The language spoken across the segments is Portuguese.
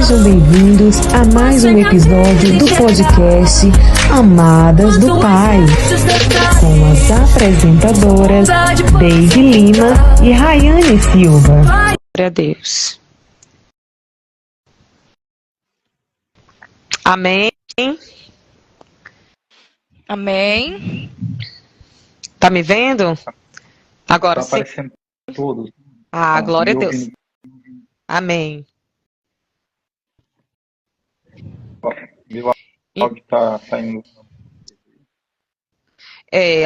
Sejam bem-vindos a mais um episódio do podcast Amadas do Pai, com as apresentadoras Deide Lima e Rayane Silva. Glória a Deus. Amém. Amém. Tá me vendo? Agora Tá sim. aparecendo tudo. Glória a Deus. Amém. Viu? O áudio tá saindo.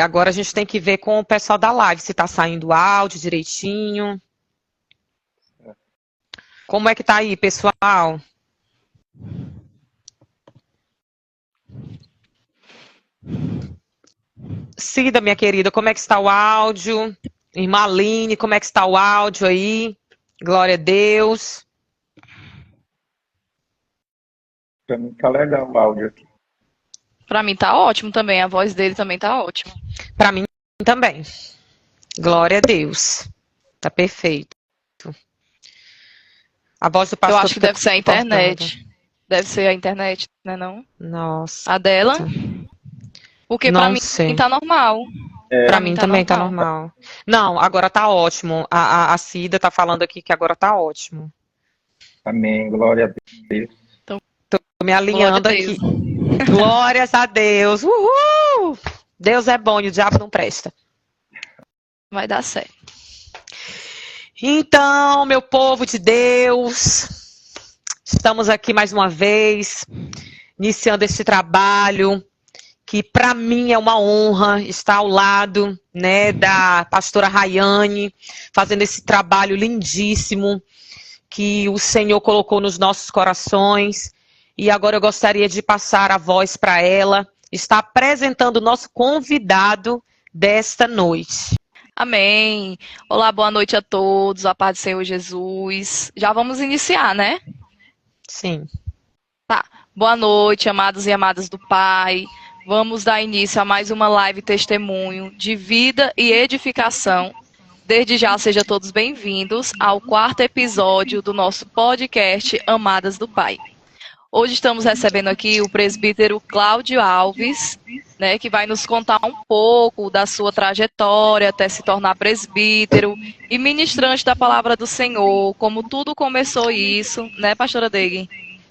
Agora a gente tem que ver com o pessoal da live se tá saindo o áudio direitinho. Como é que tá aí, pessoal? Cida, minha querida, como é que está o áudio? Irmã Aline, como é que está o áudio aí? Glória a Deus. Pra mim tá legal o áudio aqui. Pra mim tá ótimo também, a voz dele também tá ótima. Para mim também. Glória a Deus. Tá perfeito. A voz do pastor. Eu acho que deve ser a internet. Deve ser a internet, né não? Nossa. A dela? Porque pra mim tá normal. Pra mim também tá normal. Não, agora tá ótimo. A Cida tá falando aqui que agora tá ótimo. Amém, glória a Deus. Tô me alinhando aqui. Glórias a Deus. Uhul! Deus é bom e o diabo não presta. Vai dar certo. Então, meu povo de Deus, estamos aqui mais uma vez, iniciando este trabalho, que para mim é uma honra estar ao lado, né, da pastora Rayane, fazendo esse trabalho lindíssimo que o Senhor colocou nos nossos corações. E agora eu gostaria de passar a voz para ela, está apresentando o nosso convidado desta noite. Amém. Olá, boa noite a todos, a paz do Senhor Jesus. Já vamos iniciar, né? Sim. Tá. Boa noite, amados e amadas do Pai. Vamos dar início a mais uma live testemunho de vida e edificação. Desde já, sejam todos bem-vindos ao 4º episódio do nosso podcast Amadas do Pai. Hoje estamos recebendo aqui o presbítero Cláudio Alves, né, que vai nos contar um pouco da sua trajetória até se tornar presbítero e ministrante da palavra do Senhor, como tudo começou isso, né, pastora Deide?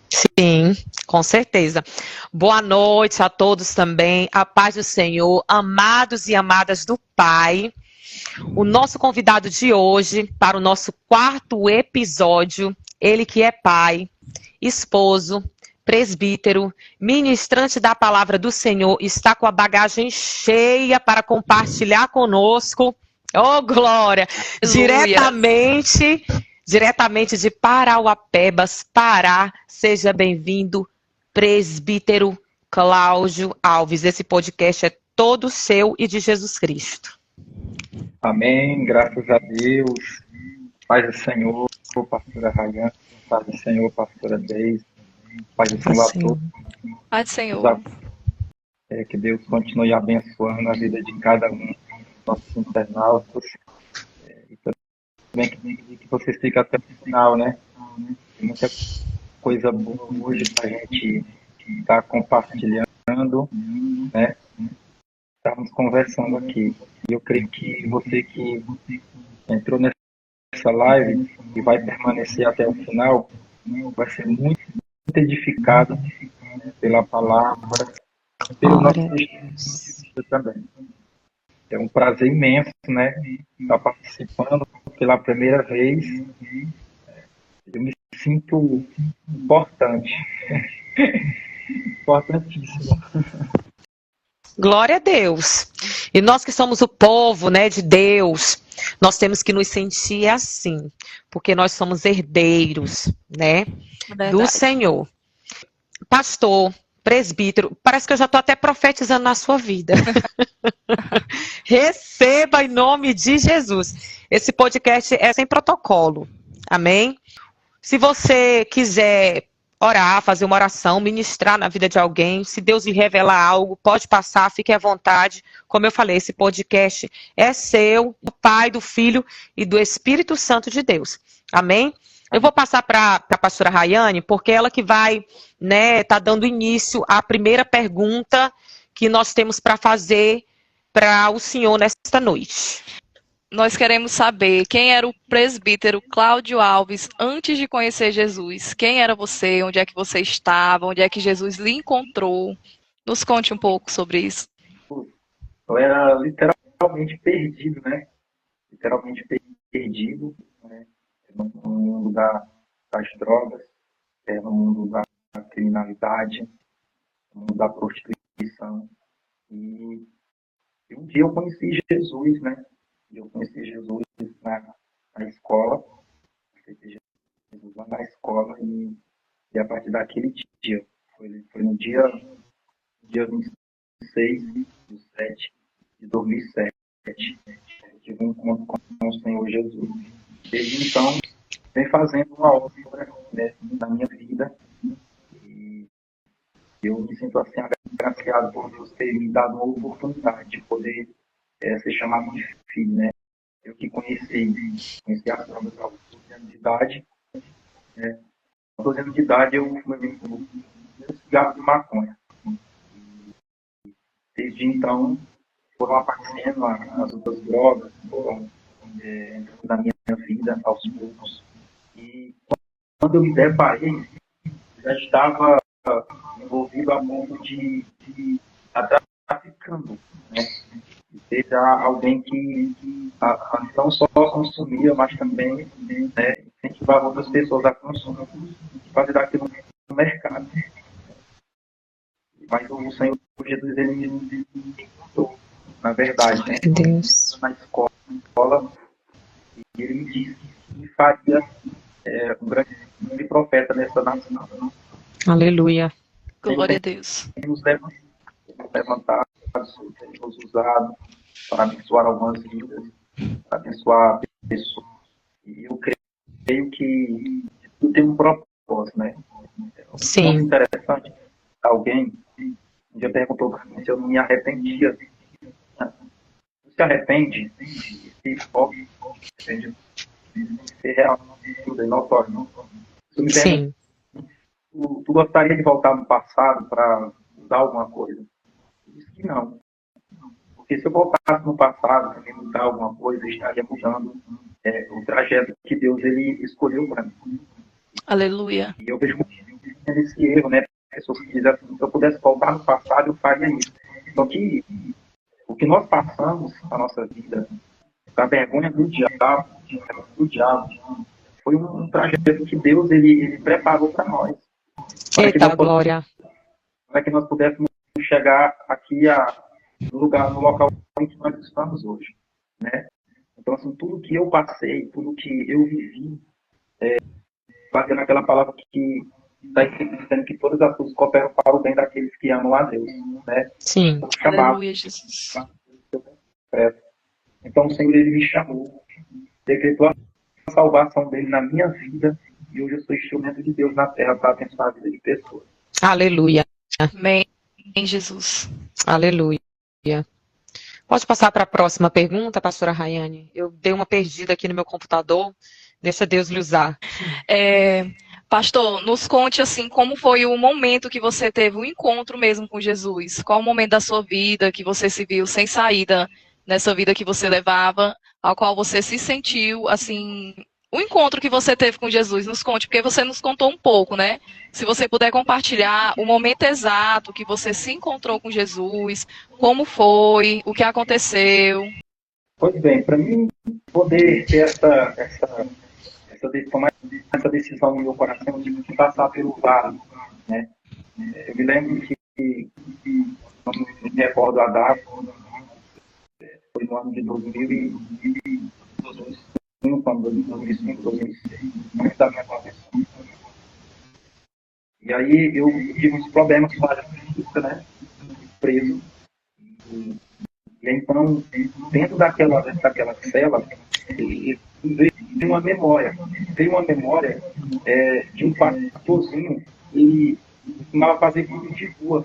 Sim, com certeza. Boa noite a todos também, a paz do Senhor, amados e amadas do Pai. O nosso convidado de hoje, para o nosso 4º episódio, ele que é pai, esposo, presbítero, ministrante da palavra do Senhor, está com a bagagem cheia para compartilhar conosco. Oh, glória! Diretamente de Parauapebas, Pará. Seja bem-vindo, presbítero Cláudio Alves. Esse podcast é todo seu e de Jesus Cristo. Amém, graças a Deus. Paz do Senhor, pastora Rayane. Paz do Senhor, pastora Deise. Paz do Senhor a todos. Paz do Senhor. Que Deus continue abençoando a vida de cada um dos nossos internautas. E também que vocês fiquem até o final, né? Tem muita coisa boa hoje para a gente estar compartilhando, né? Estamos conversando aqui. E eu creio que você que entrou nessa live e vai permanecer até o final, vai ser muito edificado pela palavra, pelo nosso testemunho também. É um prazer imenso, né, estar participando pela primeira vez. Eu me sinto importante, importantíssimo. Glória a Deus. E nós que somos o povo, né, de Deus, nós temos que nos sentir assim, porque nós somos herdeiros, né, do Senhor. Pastor, presbítero, parece que eu já estou até profetizando na sua vida. Receba em nome de Jesus. Esse podcast é sem protocolo. Amém? Se você quiser orar, fazer uma oração, ministrar na vida de alguém, se Deus lhe revelar algo, pode passar, fique à vontade. Como eu falei, esse podcast é seu, do Pai, do Filho e do Espírito Santo de Deus. Amém? Eu vou passar para a pastora Rayane, porque ela que vai, né, tá dando início à primeira pergunta que nós temos para fazer para o senhor nesta noite. Nós queremos saber quem era o presbítero Cláudio Alves antes de conhecer Jesus. Quem era você? Onde é que você estava? Onde é que Jesus lhe encontrou? Nos conte um pouco sobre isso. Eu era literalmente perdido, né? Literalmente perdido, né? No mundo das drogas, no mundo da criminalidade, no mundo da prostituição. E um dia eu conheci Jesus, né? Eu conheci Jesus na escola, conheci Jesus lá na escola e a partir daquele dia, foi no dia 26/7/2007, eu tive um encontro com o Senhor Jesus. Desde então, vem fazendo uma obra, né, na minha vida e eu me sinto assim agraciado por Deus ter me dado uma oportunidade de poder ser chamado de filho, né? Eu que conheci as drogas aos 12 anos de idade, né? Aos 12 anos de idade eu fumei um cigarro de maconha. Desde então, foram aparecendo as outras drogas, foram entrando na minha vida aos poucos. E quando eu me deparei, já estava envolvido a ponto de estar traficando, né? Seja alguém que não só consumia, mas também, né, incentivava outras pessoas a consumir e fazer daquilo um mercado. Mas o Senhor Jesus, ele me encontrou, na verdade, né? Deus. Na escola, e ele me disse que me faria um grande profeta nessa nação. Aleluia. Glória a Deus. Nos levantado, nos usado para abençoar algumas vidas, para abençoar pessoas. E eu creio que tudo tem um propósito, né? Sim. Muito interessante. Alguém um dia perguntou para mim se eu não me arrependia. Se arrepende, se foge, arrepende, se realmente tudo é notório. Isso me pergunta, tu gostaria de voltar no passado para mudar alguma coisa? Eu disse que não. Porque se eu voltasse no passado para mudar alguma coisa, eu estaria mudando o trajeto que Deus ele escolheu para mim. Aleluia. E eu vejo esse erro, né? Pessoas que dizem assim, se eu pudesse voltar no passado, eu faria isso. Só que o que nós passamos na nossa vida, a vergonha do diabo, foi um trajeto que Deus ele preparou para nós. Eita, glória. Para que nós pudéssemos chegar aqui no local em que nós estamos hoje, né? Então, assim, tudo que eu passei, tudo que eu vivi, batendo aquela palavra que está dizendo que todas as coisas cooperam para o bem daqueles que amam a Deus, né? Sim. Aleluia, Jesus. Então, o Senhor, ele me chamou, decretou a salvação dele na minha vida, e hoje eu sou instrumento de Deus na terra para abençoar a vida de pessoas. Aleluia. Amém, Jesus. Aleluia. Pode passar para a próxima pergunta, pastora Rayane? Eu dei uma perdida aqui no meu computador. Deixa Deus lhe usar. Pastor, nos conte assim, como foi o momento que você teve o encontro mesmo com Jesus? Qual o momento da sua vida que você se viu sem saída nessa vida que você levava, ao qual você se sentiu, assim, o encontro que você teve com Jesus? Nos conte, porque você nos contou um pouco, né? Se você puder compartilhar o momento exato que você se encontrou com Jesus, como foi, o que aconteceu. Pois bem, para mim poder ter tomar essa decisão no meu coração de passar pelo vale, né? Eu me lembro que não me recordo a data, foi no ano de 2005, 2006, antes da minha conversão. E aí eu tive uns problemas com a justiça, né? Preso. E então, dentro daquela cela, veio uma memória. De um pastorzinho, ele costumava fazer culto de rua.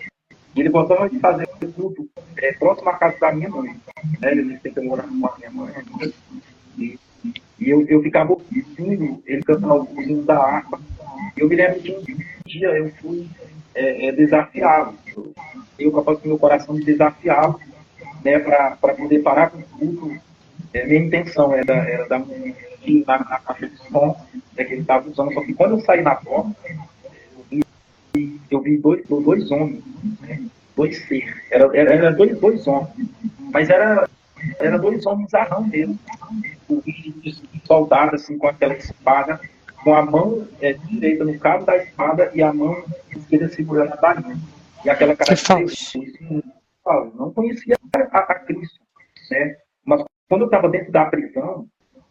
E ele gostava de fazer culto próximo à casa da minha mãe. Né? Ele sempre morava com a minha mãe. E eu ficava ouvindo ele cantar o hino da harpa. Eu me lembro que um dia eu fui desafiado. Eu, capaz que meu coração me desafiava, né, para poder parar com tudo. Minha intenção era dar um tiro na caixa de som, né, que ele estava usando. Só que quando eu saí na porta, eu vi dois homens, né, dois seres. Era dois homens. Mas era dois homens arrão mesmo. De soldado, assim, com aquela espada, com a mão direita no cabo da espada e a mão esquerda segurando a bainha. E aquela característica, eu não conhecia a Cristo, né? Mas quando eu estava dentro da prisão,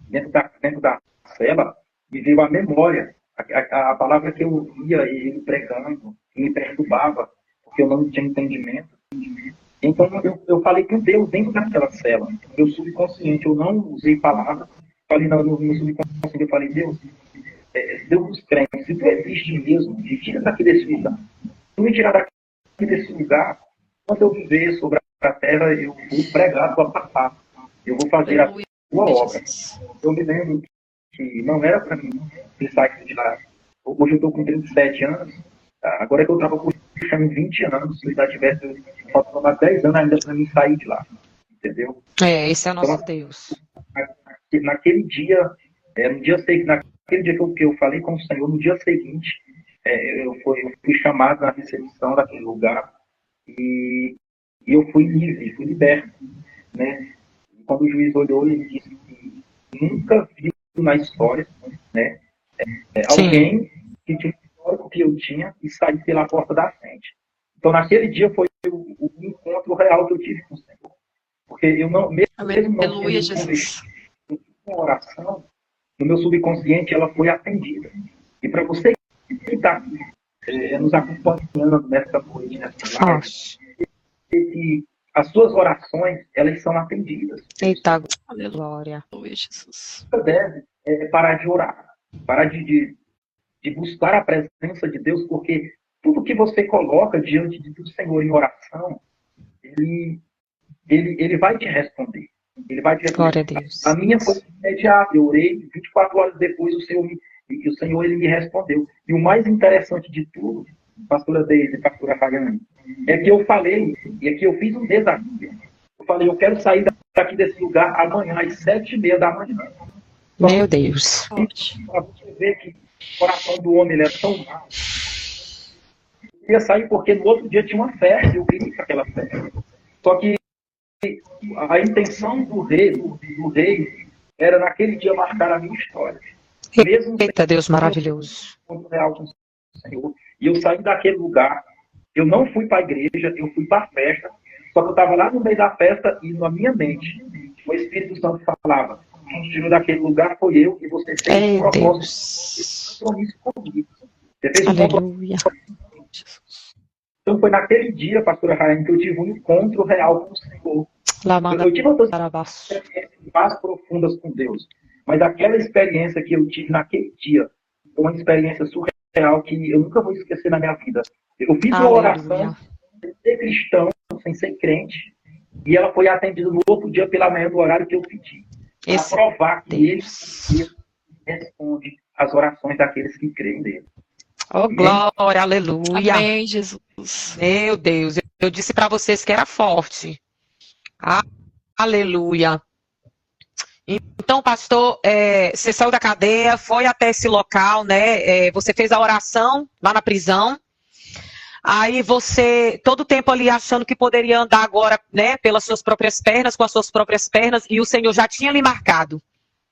dentro da cela, me veio a memória, a palavra que eu via ele pregando, que me perturbava, porque eu não tinha entendimento. Então, eu falei com Deus dentro daquela cela. Meu subconsciente, eu não usei palavras. Falei no meu subconsciente, eu falei, Deus dos crentes, se tu existe mesmo, me tira daqui desse lugar. Se tu me tirar daqui desse lugar, quando eu viver sobre a terra, eu vou pregar a tua palavra. Eu vou fazer a tua obra. Eu me lembro que não era para mim sair de lá. Hoje eu estou com 37 anos. Agora que eu estava puxando 20 anos, se eu já tivesse faltando mais 10 anos ainda para mim sair de lá. Entendeu? Esse é o nosso então, Deus. Naquele dia, naquele dia que eu falei com o Senhor, no dia seguinte, eu fui chamado na recepção daquele lugar e eu fui livre, fui liberto. Né? Quando o juiz olhou, ele disse que nunca viu na história, né, alguém que tinha o histórico que eu tinha e sair pela porta da frente. Então, naquele dia foi o encontro real que eu tive com o Senhor. Porque eu não, mesmo não tendo uma oração, no meu subconsciente ela foi atendida. E para você que está aqui nos acompanhando nessa noite, nessa live, que as suas orações, elas são atendidas. Eita, glória. Você deve parar de orar, parar de buscar a presença de Deus, porque tudo que você coloca diante do Senhor em oração, ele vai te responder. Ele vai te responder. Glória a Deus. A minha foi imediata. Eu orei, 24 horas depois o Senhor ele me respondeu. E o mais interessante de tudo, pastora Deise e pastora Rayane, é que eu falei, e é que eu fiz um desafio. Eu falei, eu quero sair daqui desse lugar amanhã, às 7h30 da manhã. Meu Deus. Para você ver que o coração do homem ele é tão mau. Eu ia sair porque no outro dia tinha uma festa, eu vim para aquela festa. Só que a intenção do rei era naquele dia marcar a minha história. Mesmo Eita, Deus maravilhoso. Real com o Senhor. E eu saí daquele lugar, eu não fui para a igreja, eu fui para a festa, só que eu estava lá no meio da festa e na minha mente, o Espírito Santo falava, quem tirou daquele lugar foi eu e você fez um compromisso comigo. Você fez um compromisso. Então foi naquele dia, pastora Rainha, que eu tive um encontro real com o Senhor. Eu tive outras experiências mais profundas com Deus. Mas aquela experiência que eu tive naquele dia foi uma experiência surreal que eu nunca vou esquecer na minha vida. Eu fiz uma oração sem ser cristão, sem ser crente, e ela foi atendida no outro dia pela manhã do horário que eu pedi. Para provar que ele responde às orações daqueles que creem nele. Oh, glória, aleluia. Amém, Jesus. Meu Deus, eu disse para vocês que era forte. Aleluia. Então, pastor, você saiu da cadeia, foi até esse local, né? Você fez a oração lá na prisão. Aí você, todo o tempo ali achando que poderia andar agora, né? Pelas suas próprias pernas, com as suas próprias pernas, e o Senhor já tinha lhe marcado.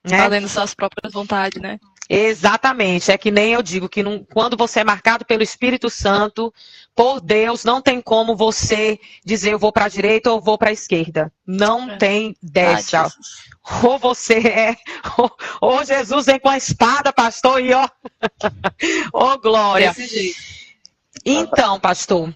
Né? Fazendo suas próprias vontades, né? Exatamente, é que nem eu digo que quando você é marcado pelo Espírito Santo, por Deus, não tem como você dizer eu vou para a direita ou eu vou para a esquerda. Não tem dessa. Ou você ou Jesus vem com a espada, pastor, e ó, glória. Desse jeito. Então, pastor,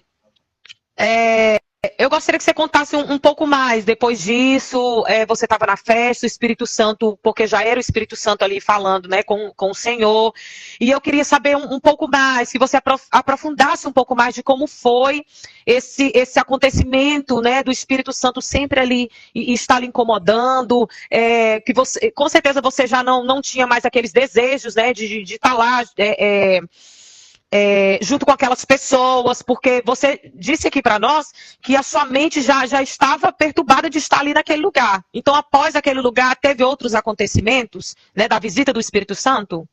Eu gostaria que você contasse um pouco mais. Depois disso, você estava na festa, o Espírito Santo, porque já era o Espírito Santo ali falando, né, com o Senhor. E eu queria saber um pouco mais, que você aprofundasse um pouco mais de como foi esse acontecimento, né, do Espírito Santo sempre ali e estar lhe incomodando, que você, com certeza você já não tinha mais aqueles desejos, né, de estar lá, junto com aquelas pessoas, porque você disse aqui para nós que a sua mente já estava perturbada de estar ali naquele lugar. Então, após aquele lugar, teve outros acontecimentos, né, da visita do Espírito Santo?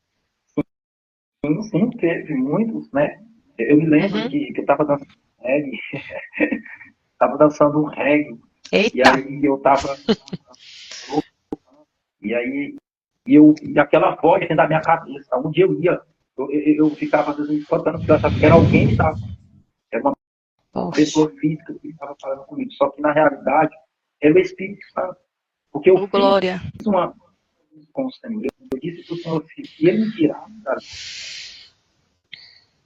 Sim, teve muitos, né? Eu me lembro que eu estava dançando reggae, estava dançando um reggae, e Eita! aí eu estava, e aquela voz dentro da minha cabeça, onde eu ia, eu ficava às vezes me espantando, porque eu achava que era alguém que estava, era uma Poxa, pessoa física que estava falando comigo, só que na realidade era o Espírito Santo, porque eu Ô, glória. fiz uma com o Senhor, eu disse para o Senhor, se ele me tirar, cara,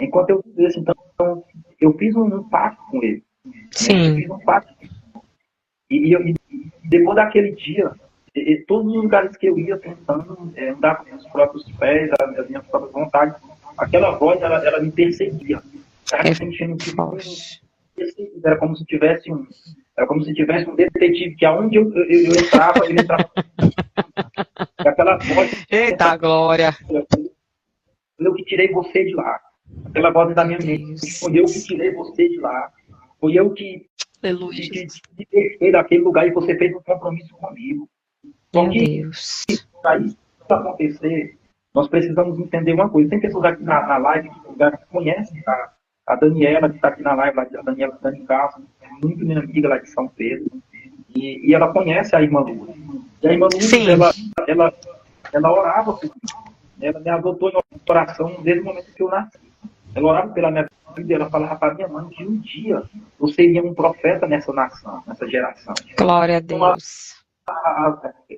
enquanto eu vivesse, então, eu fiz um pacto com ele. Né? Eu sim, fiz um pacto. E depois daquele dia, todos os lugares que eu ia tentando andar com os próprios pés, as minhas próprias vontades, aquela voz, ela me perseguia. Era sentindo que poxa. era como se tivesse um detetive, que aonde eu entrava, ele entrava. E aquela voz, Eita, glória. eu que tirei você de lá. Aquela voz da minha mente. Deus. Foi eu que tirei você de lá. Foi eu que Aleluia, te Jesus. deixei daquele lugar e você fez um compromisso comigo. Só Meu que Deus. para isso acontecer, nós precisamos entender uma coisa. Tem pessoas aqui na live que conhecem a Daniela, que está aqui na live, a Daniela Dani Castro, é muito minha amiga lá de São Pedro. E ela conhece a irmã Lourdes. E a irmã Lourdes, Sim. ela orava por mim. Ela me adotou em oração desde o momento que eu nasci. Ela orava pela minha vida e ela falava para minha mãe que um dia eu seria um profeta nessa nação, nessa geração. Glória a Deus.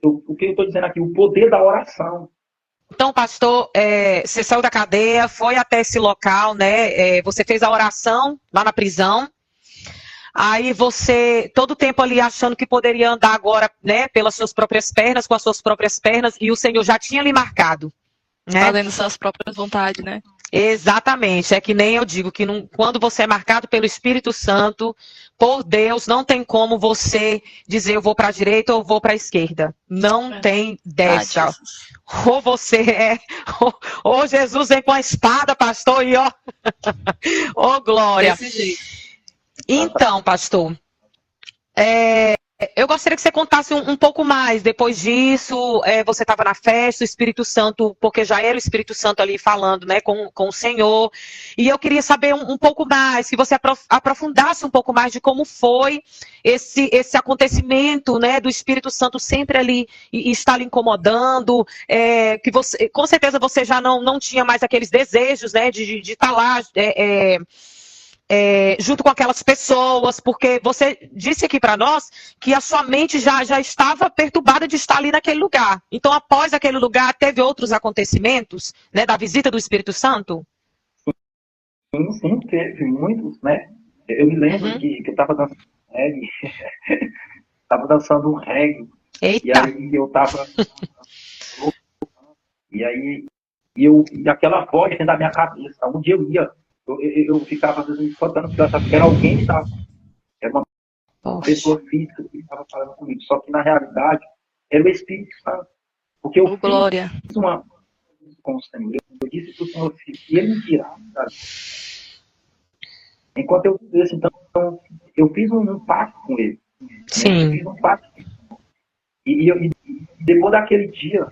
O que eu estou dizendo aqui, o poder da oração. Então, pastor, você saiu da cadeia, foi até esse local, né? Você fez a oração lá na prisão. Aí você, todo o tempo ali achando que poderia andar agora, né, pelas suas próprias pernas, com as suas próprias pernas, e o Senhor já tinha lhe marcado, né? Fazendo suas próprias vontades, né? Exatamente, é que nem eu digo que quando você é marcado pelo Espírito Santo, por Deus, não tem como você dizer eu vou para a direita ou vou para a esquerda. Não tem dessa. Ou você ou Jesus vem com a espada, pastor, e ó, ô glória. Desse jeito. Então, pastor, eu gostaria que você contasse um pouco mais. Depois disso, você estava na festa, o Espírito Santo, porque já era o Espírito Santo ali falando, né, com o Senhor. E eu queria saber um pouco mais, que você aprofundasse um pouco mais de como foi esse acontecimento, né, do Espírito Santo sempre ali e estar lhe incomodando, que você, com certeza você já não tinha mais aqueles desejos, né, de estar lá, junto com aquelas pessoas, porque você disse aqui para nós que a sua mente já estava perturbada de estar ali naquele lugar. Então, após aquele lugar, teve outros acontecimentos, né, da visita do Espírito Santo? Sim, teve muitos, né? Eu me lembro que eu estava dançando reggae, estava dançando um reggae, e Eita! aí eu estava, e aquela voz dentro da minha cabeça, onde eu ia, eu ficava às vezes me espantando, porque eu achava que era alguém que estava, era uma Poxa, pessoa física que estava falando comigo, só que na realidade era o Espírito Santo, porque eu Ô, glória. fiz uma com o Senhor, eu disse para o Senhor, se ele me tirar, cara, enquanto eu vivesse, então, eu fiz um pacto com ele. Né? Eu sim, fiz um pacto. E depois daquele dia,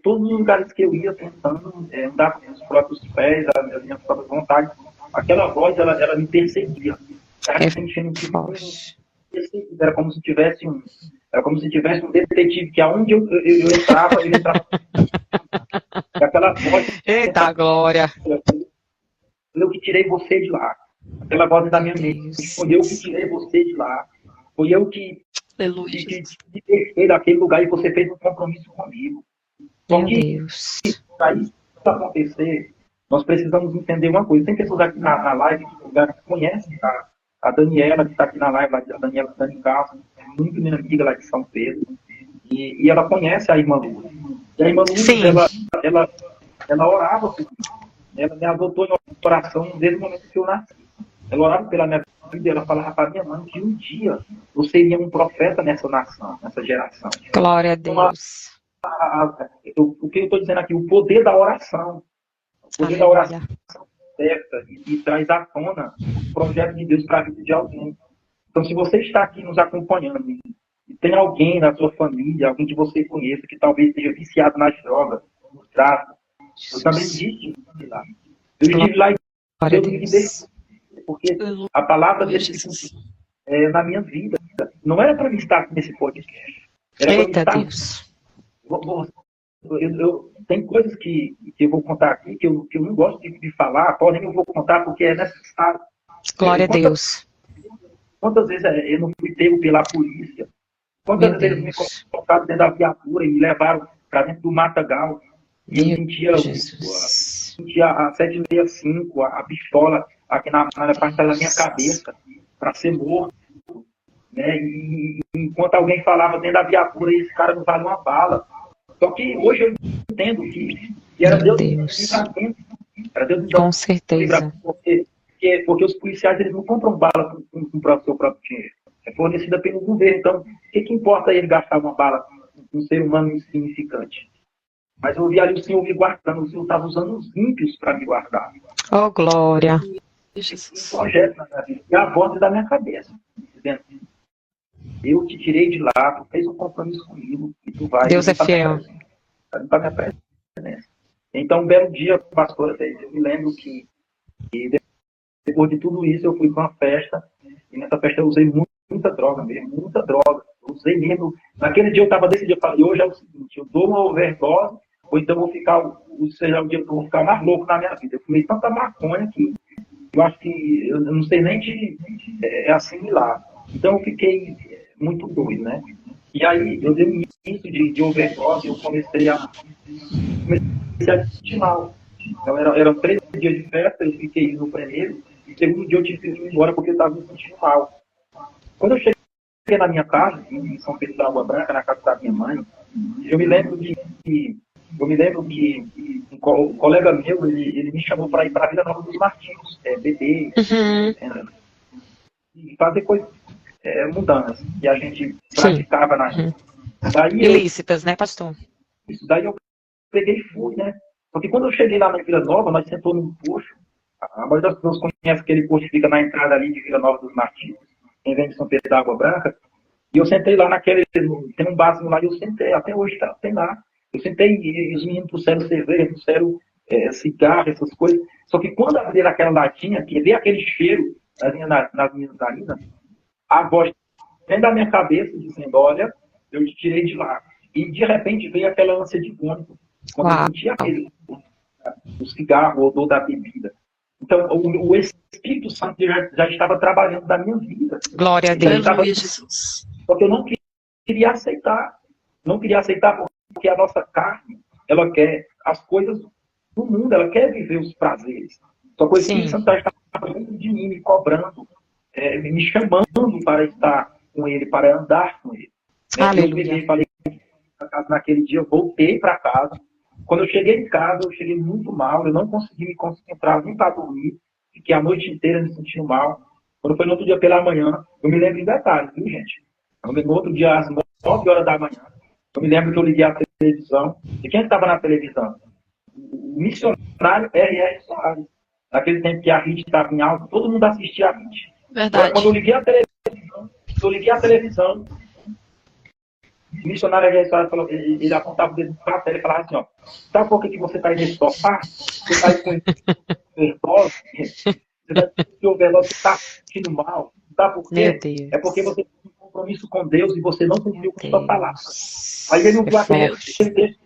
todos os lugares que eu ia tentando andar com os próprios pés, as minhas próprias vontades, aquela voz, ela me perseguia. Era sentindo que poxa. era como se tivesse um detetive, que aonde eu entrava, ele entrava. E aquela voz, Eita, glória. eu que tirei você de lá. Aquela voz da minha mente. Deus. Foi eu que tirei você de lá. Foi eu que Aleluia, te Jesus. deixei daquele lugar e você fez um compromisso comigo. Só Meu que Deus. para isso acontecer, nós precisamos entender uma coisa. Tem pessoas aqui na live que conhecem A Daniela, que está aqui na live, a Daniela Dani Carlos, é muito minha amiga lá de São Pedro, e ela conhece a irmã Lourdes. E a irmã Lourdes, Sim. ela orava por mim. Ela me adotou em oração desde o momento que eu nasci. Ela orava pela minha vida, ela falava para minha mãe que um dia eu seria um profeta nessa nação, nessa geração. Glória a Deus. O que eu estou dizendo aqui, o poder da oração. O poder da oração certa e traz à tona o projeto de Deus para a vida de alguém. Então, se você está aqui nos acompanhando e tem alguém na sua família, alguém que você conheça, que talvez esteja viciado nas drogas, no tráfico, eu também estive lá. Eu estive lá e Deus me libertou, porque a palavra dele na minha vida não era para mim estar nesse podcast. Era para mim estar. Deus. Tem coisas que eu vou contar aqui que eu não gosto de falar, porém eu vou contar porque é necessário. Glória a Deus. Quantas vezes eu não fui pego pela polícia? Quantas vezes eles me colocaram dentro da viatura e me levaram para dentro do matagal? E eu sentia a 765, a pistola aqui na parte da minha cabeça, para ser morto. Né? E enquanto alguém falava dentro da viatura, esse cara não vale uma bala. Só que hoje eu entendo que era Deus livramento. Era Deus Com certeza. Porque os policiais eles não compram bala com o seu próprio dinheiro. É fornecida pelo governo. Então, o que importa ele gastar uma bala com um ser humano insignificante? Mas eu vi ali o Senhor me guardando. O Senhor estava usando os ímpios para me guardar. Oh, glória. Um projeto na minha vida. E a voz da minha cabeça. Dizendo, eu te tirei de lá, tu fez um compromisso comigo e tu vai. Deus é fiel. Para minha presença. Então, um belo dia, pastor, eu me lembro que depois de tudo isso, eu fui para uma festa, e nessa festa eu usei muita droga mesmo, muita droga. Eu usei mesmo. Naquele dia eu estava decidido, eu falei, hoje é o seguinte, eu dou uma overdose, ou então eu vou ficar, seja o dia que eu vou ficar mais louco na minha vida. Eu fumei tanta maconha que eu acho que eu não sei nem assimilar. Então eu fiquei muito doido, né? E aí eu dei um início de overdose, eu comecei a sentir mal. Então eram 3 dias de festa, eu fiquei no primeiro, e no segundo dia eu tive que ir embora porque eu estava me sentindo mal. Quando eu cheguei na minha casa, em São Pedro da Água Branca, na casa da minha mãe, eu me lembro que um colega meu, ele me chamou para ir para a Vila Nova dos Martins, beber, e fazer coisas mundanas que a gente praticava na época. Ilícitas, né, pastor? Isso daí eu peguei e fui, né? Porque quando eu cheguei lá na Vila Nova, nós sentamos num posto. A maioria das pessoas conhece aquele posto que fica na entrada ali de Vila Nova dos Martins, quem vem de São Pedro da Água Branca. E eu sentei lá tem um barzinho lá e eu sentei, até hoje tem lá. Eu sentei e os meninos trouxeram cerveja, trouxeram cigarro, essas coisas. Só que quando abriram aquela latinha, que veio aquele cheiro nas minhas narinas, a voz dentro da minha cabeça dizendo, olha, eu te tirei de lá. E de repente veio aquela ânsia de vômito. Quando eu sentia o cigarro, o odor da bebida. Então, o Espírito Santo já estava trabalhando da minha vida. Glória a Deus. Só que eu não queria aceitar. Não queria aceitar porque a nossa carne, ela quer as coisas do mundo, ela quer viver os prazeres. Só que o Espírito Santo já estava dentro de mim, me cobrando, me chamando para estar com ele, para andar com ele. Aleluia. Eu falei naquele dia, eu voltei para casa. Quando eu cheguei em casa, eu cheguei muito mal, eu não consegui me concentrar nem para dormir, fiquei a noite inteira me sentindo mal. Quando foi no outro dia pela manhã, eu me lembro em detalhes, viu, gente? No outro dia, às 9 horas da manhã, eu me lembro que eu liguei a televisão, e quem estava na televisão? O missionário R.R. Soares. Naquele tempo que a RIT estava em alta, todo mundo assistia a RIT. Verdade. Quando eu liguei a televisão, o missionário R.R. Soares falou, ele apontava o dedo para a tela e falava assim, ó, sabe por que você está aí nesse sofá? Você está aí com overdose? Você está com overdose, você está sentindo mal? Sabe por quê? É porque você tem um compromisso com Deus e você não cumpriu com sua palavra. Aí ele não viu aquele texto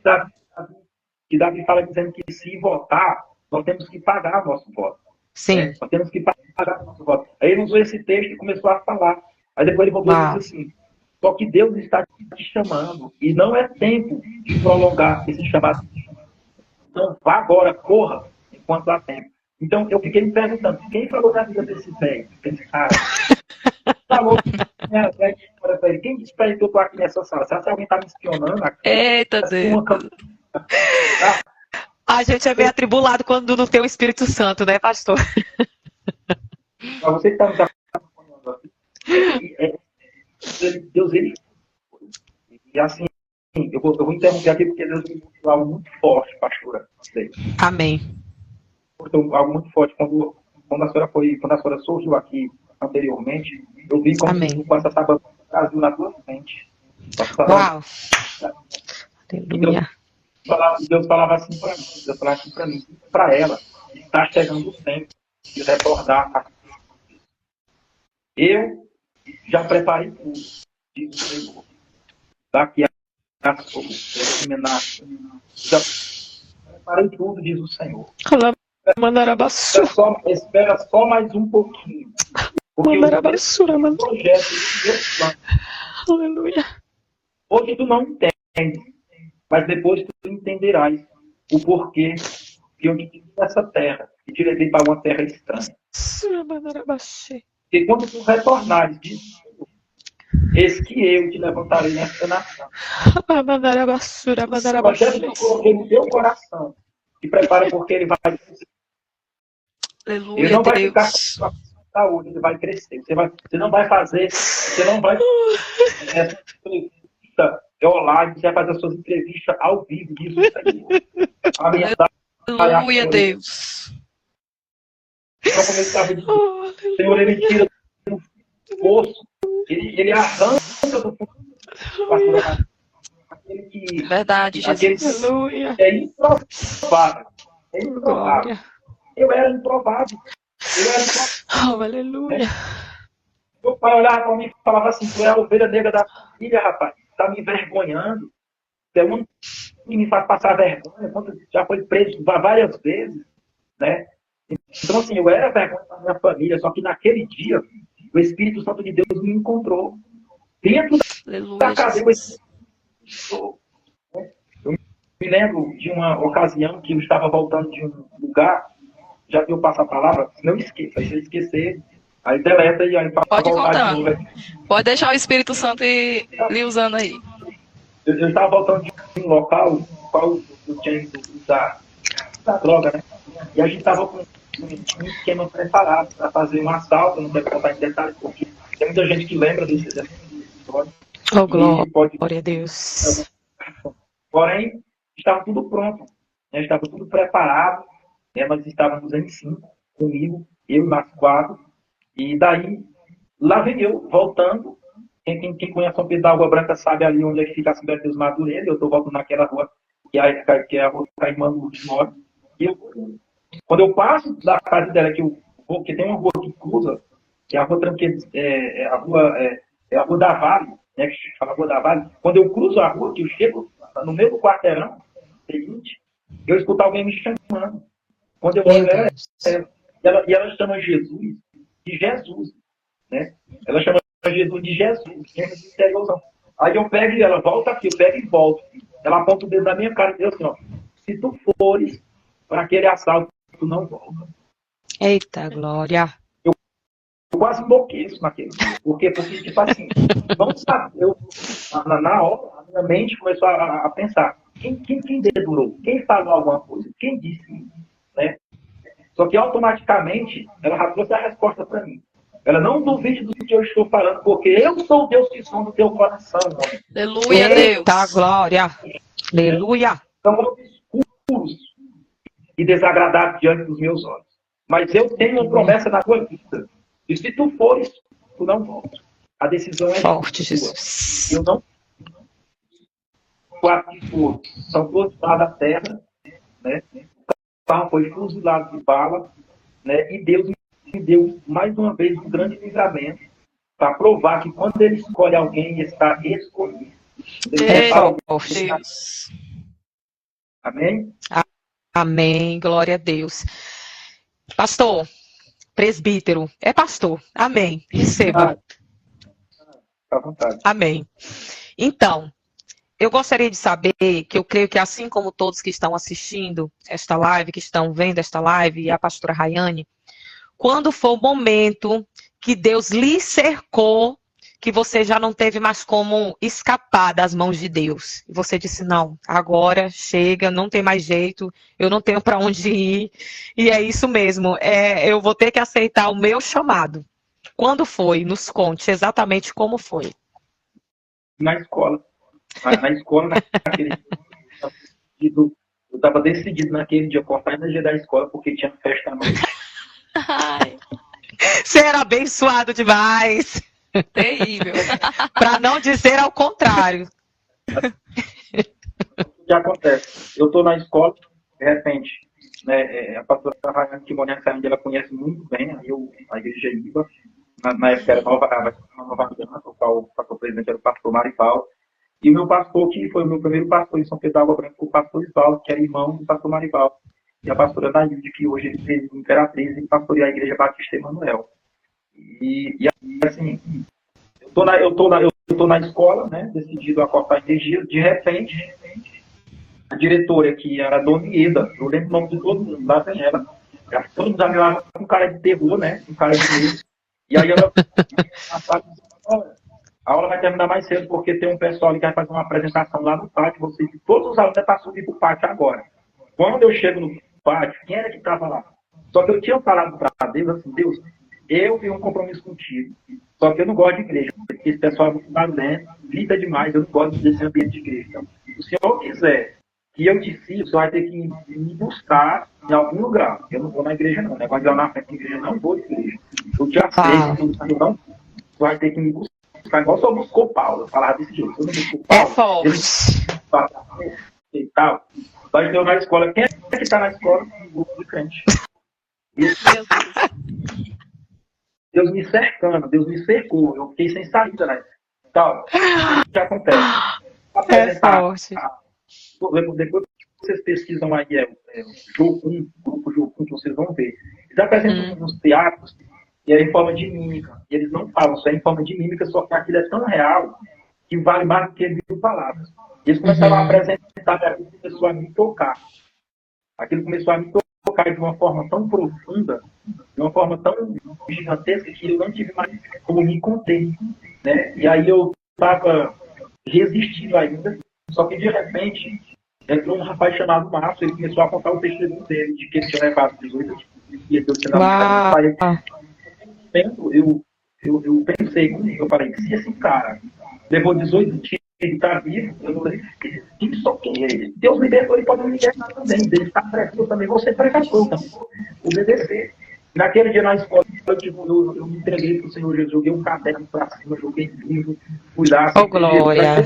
que Davi fala dizendo que se votar, nós temos que pagar o nosso voto. Sim. Nós temos que pagar o nosso voto. Aí ele usou esse texto e começou a falar. Aí depois ele voltou e disse assim, só que Deus está te chamando e não é tempo de prolongar esse chamado. Então vá agora, corra, enquanto há tempo. Então, eu fiquei me perguntando, quem falou da vida desse velho, desse cara? Falou, quem disse pra ele que eu tô aqui nessa sala? Será que alguém tá me espionando aqui? Eita Assim, Deus. A gente é meio atribulado quando não tem o Espírito Santo, né, pastor? Pra você que tá nos acompanhando aqui, Deus, ele... E assim, eu vou interromper aqui porque Deus me mostrou algo muito forte, pastora. Amém. Algo muito forte. Quando a senhora surgiu aqui anteriormente, eu vi como Amém. se essa sábado Brasil na tua frente. Uau. E Aleluia. Deus falava assim para mim, para ela, está chegando o tempo de retornar. Eu já preparei tudo, diz o Senhor. Daqui a pouco, já preparei tudo, diz o Senhor. Espera só mais um pouquinho. Porque o projeto que Deus plano. Aleluia. Hoje tu não entende, mas depois tu entenderás o porquê que eu te tive nessa terra e te levei para uma terra estranha. E quando tu retornares, diz, eis que eu te levantarei nesta nação. O projeto que eu coloquei no teu coração, te prepara porque ele vai crescer. Aleluia, Ele não vai Deus. ficar com a saúde, ele vai crescer. Você não vai fazer, você não vai essa entrevista online, você vai fazer as suas entrevistas ao vivo, diz o Senhor. A minha Aleluia, Deus. Então, como eu estava dizendo, o Senhor, ele tira do poço, ele arranca do poço aquele que... Verdade, Jesus. Aleluia. É improvável. É improvável. Eu era improvável. Oh, aleluia. Meu pai olhava para mim e falava assim, tu é a ovelha negra da família, rapaz. Tá me envergonhando. Você é um que me faz passar vergonha, quando já foi preso várias vezes, né? Então, assim, eu era vergonha da minha família, só que naquele dia, o Espírito Santo de Deus me encontrou. Dentro da cadeia, o Espírito Santo, né? Eu me lembro de uma ocasião que eu estava voltando de um lugar, já que eu passo a palavra, não esqueça, se eu esquecer, aí deleta e aí para voltar de novo. Pode deixar o Espírito Santo lhe usando aí. Eu estava voltando de um local, qual eu tinha ido usar da droga, né? E a gente estava com um esquema preparado para fazer um assalto, não quero contar em detalhes, porque tem muita gente que lembra desse episódio. Oh, glória a Deus. Porém, estava tudo pronto, né? Estava tudo preparado, né? Nós estávamos em 5, comigo, eu e mais 4, e daí, lá vem eu, voltando. Quem conhece São Pedro da Água Branca sabe ali onde é que fica a Assembleia de Deus Madureira. Eu estou voltando naquela rua, que é a rua da irmã Lourdes Mora. E quando eu passo da casa dela, que tem uma rua que cruza, que é a rua Tranqueira, a rua da Vale, né, que se chama Rua da Vale. Quando eu cruzo a rua, que eu chego no meio do quarteirão seguinte, eu escuto alguém me chamando. Quando eu olho ela chama Jesus de Jesus, né? Ela chama Jesus de Jesus, Aí eu pego e ela volta aqui, eu pego e volto. Ela aponta o dedo na minha cara e diz assim, ó, se tu fores para aquele assalto, tu não volta. Eita, glória. Eu quase enlouqueço naquele dia. Porque, tipo assim, não sabe, na hora, a minha mente começou a pensar, quem dedurou? Quem falou alguma coisa? Quem disse isso? Né? Só que automaticamente, ela já trouxe a resposta para mim. Ela não duvide do que eu estou falando, porque eu sou o Deus que som do teu coração. Homem. Aleluia, Deus. Eita, glória. Aleluia. São obscuros e desagradáveis diante dos meus olhos. Mas eu tenho uma promessa na tua vida. E se tu fores, tu não volta. A decisão é Forte, tua. Jesus. Eu não... Quatro que foram. São todos lá da terra. Né? O carro foi fuzilado de bala. Né? E Deus me deu, mais uma vez, um grande livramento para provar que quando ele escolhe alguém, está escolhido. Deus. Amém? Amém. Glória a Deus. Pastor, presbítero, é pastor. Amém. Receba. Fica à vontade. Amém. Então, eu gostaria de saber, que eu creio que assim como todos que estão assistindo esta live, que estão vendo esta live, e a pastora Rayane, quando foi o momento que Deus lhe cercou, que você já não teve mais como escapar das mãos de Deus. E você disse, não, agora chega, não tem mais jeito, eu não tenho para onde ir. E é isso mesmo, eu vou ter que aceitar o meu chamado. Quando foi? Nos conte exatamente como foi. Na escola. Na escola, naquele dia, eu estava decidido naquele dia cortar a energia da escola porque tinha festa à noite. Ai, Você era abençoado demais. terrível. Para não dizer ao contrário. O que acontece? Eu estou na escola, de repente, né, a pastora Rayane, que mora nessa ela conhece muito bem a igreja IBA. Na época era Nova Aliança, o qual o presidente era o pastor Marival. E o meu pastor, que foi o meu primeiro pastor em São Pedro da Água Branca, foi o pastor Isvaldo, que era irmão do pastor Marival. E a pastora Nailde, que hoje ele fez Imperatriz e pastoreia a Igreja Batista Emanuel. E assim, eu tô na escola, né, decidido a cortar energia. De repente, a diretora, que era a Dona Ieda, eu lembro o nome de todo mundo, lá tem ela. Todo mundo já me olhava com cara de terror, né, com cara de medo. E aí ela a aula vai terminar mais cedo, porque tem um pessoal ali que vai fazer uma apresentação lá no pátio. Todos os alunos estão subindo para o pátio agora. Quando eu chego no pátio, quem era que estava lá? Só que eu tinha falado para Deus assim, Deus, eu tenho um compromisso contigo. Só que eu não gosto de igreja, porque esse pessoal é muito barulhento, grita demais, eu não gosto desse ambiente de igreja. Então, se o Senhor quiser que eu te siga, você vai ter que me buscar em algum lugar. Eu não vou na igreja, não. Negócio de ir lá na frente da igreja, não vou de igreja. Eu te aceito, eu não. Você vai ter que me buscar. Igual só buscou Paulo, eu falava desse jeito. Eu não busco Paulo. É forte. E tal. Mas eu na escola, quem é que está na escola? Um grupo de crente. Deus me cercando, Deus me cercou. Eu fiquei sem saída, né? Tal. O que acontece? É forte. Depois vocês pesquisam aí, o grupo Jocum, que vocês vão ver. Eles apresentam nos teatros, e é em forma de mímica. E eles não falam, só é em forma de mímica, só que aquilo é tão real que vale mais do que 1000 palavras. E eles começaram a apresentar, e aquilo começou a me tocar. Aquilo começou a me tocar de uma forma tão profunda, de uma forma tão gigantesca, que eu não tive mais como me conter. Né? E aí eu estava resistindo ainda, só que de repente entrou um rapaz chamado Márcio, ele começou a contar o testemunho dele, de que ele tinha levado 18 e Deus tinha dado eu pensei comigo, eu falei, se esse cara levou 18 tiros e está vivo, eu não falei, Deus libertou, ele pode me libertar também, ele está preso, eu também vou ser pregador, também, obedecer. Naquele dia na escola, eu me entreguei para o Senhor Jesus, joguei um caderno para cima, joguei livro, fui lá. Oh, glória!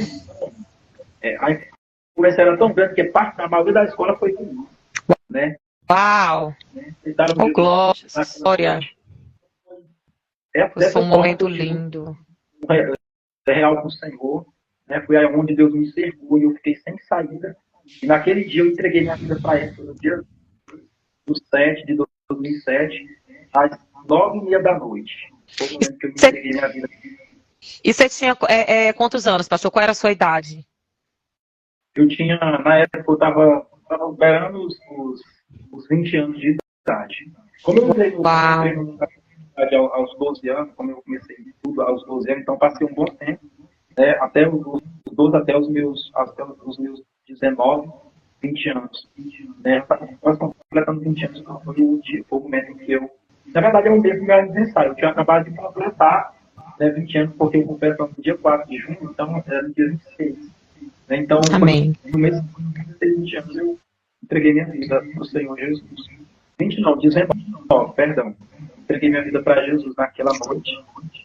A influência era tão grande que parte da maioria da escola foi comigo, né? Uau! Oh, glória! Foi um momento lindo. Real com o Senhor, né? Foi onde Deus me cercou e eu fiquei sem saída. E naquele dia eu entreguei minha vida para Ele, no dia do 7 de 2007, às 9h30 da noite. Foi o momento que eu me entreguei minha vida. E você tinha quantos anos, pastor? Qual era a sua idade? Eu tinha, na época, eu estava esperando os 20 anos de idade. Como eu entrei no aos 12 anos, como eu comecei tudo aos 12 anos, então passei um bom tempo, né, até os 12, até os meus 19, 20 anos. Né, quase completando 20 anos, foi o momento em que eu... Na verdade, é um mês do meu aniversário. Eu tinha acabado de completar, né, 20 anos, porque eu completo no dia 4 de junho, então era no dia 26. Né, então, Amém. No mês de 20 anos, eu entreguei minha vida para o Senhor Jesus. 19, perdão. Entreguei minha vida para Jesus naquela noite.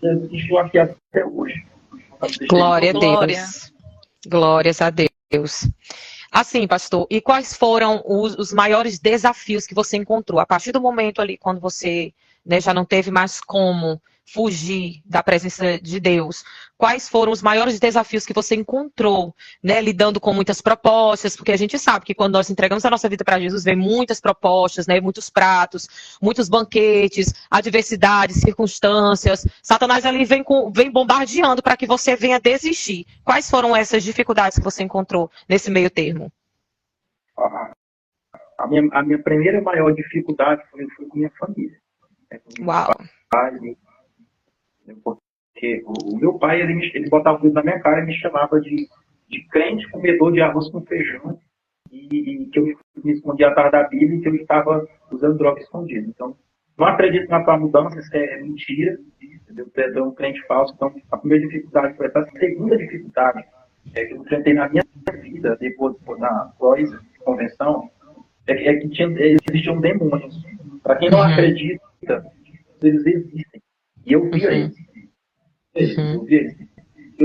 E estou aqui até hoje. Glória a Deus. Glórias a Deus. Assim, pastor, e quais foram os maiores desafios que você encontrou? A partir do momento ali, quando você, né, já não teve mais como fugir da presença de Deus, quais foram os maiores desafios que você encontrou, né, lidando com muitas propostas, porque a gente sabe que quando nós entregamos a nossa vida para Jesus, vem muitas propostas, né, muitos pratos, muitos banquetes, adversidades, circunstâncias. Satanás ali vem bombardeando para que você venha desistir. Quais foram essas dificuldades que você encontrou nesse meio termo? A minha primeira maior dificuldade foi com minha família. Né, com meu Uau. pai, porque o meu pai, ele botava o dedo na minha cara e me chamava de crente comedor de arroz com feijão, e que eu me escondia atrás da Bíblia e que eu estava usando droga escondida. Então, não acredito na tua mudança, isso é mentira. Entendeu? Tu é um crente falso. Então, a primeira dificuldade foi essa. A segunda dificuldade que eu enfrentei na minha vida, depois da pós-convenção, é que existiam demônios. Para quem não acredita, eles existem. E eu via eles. Eu via eles.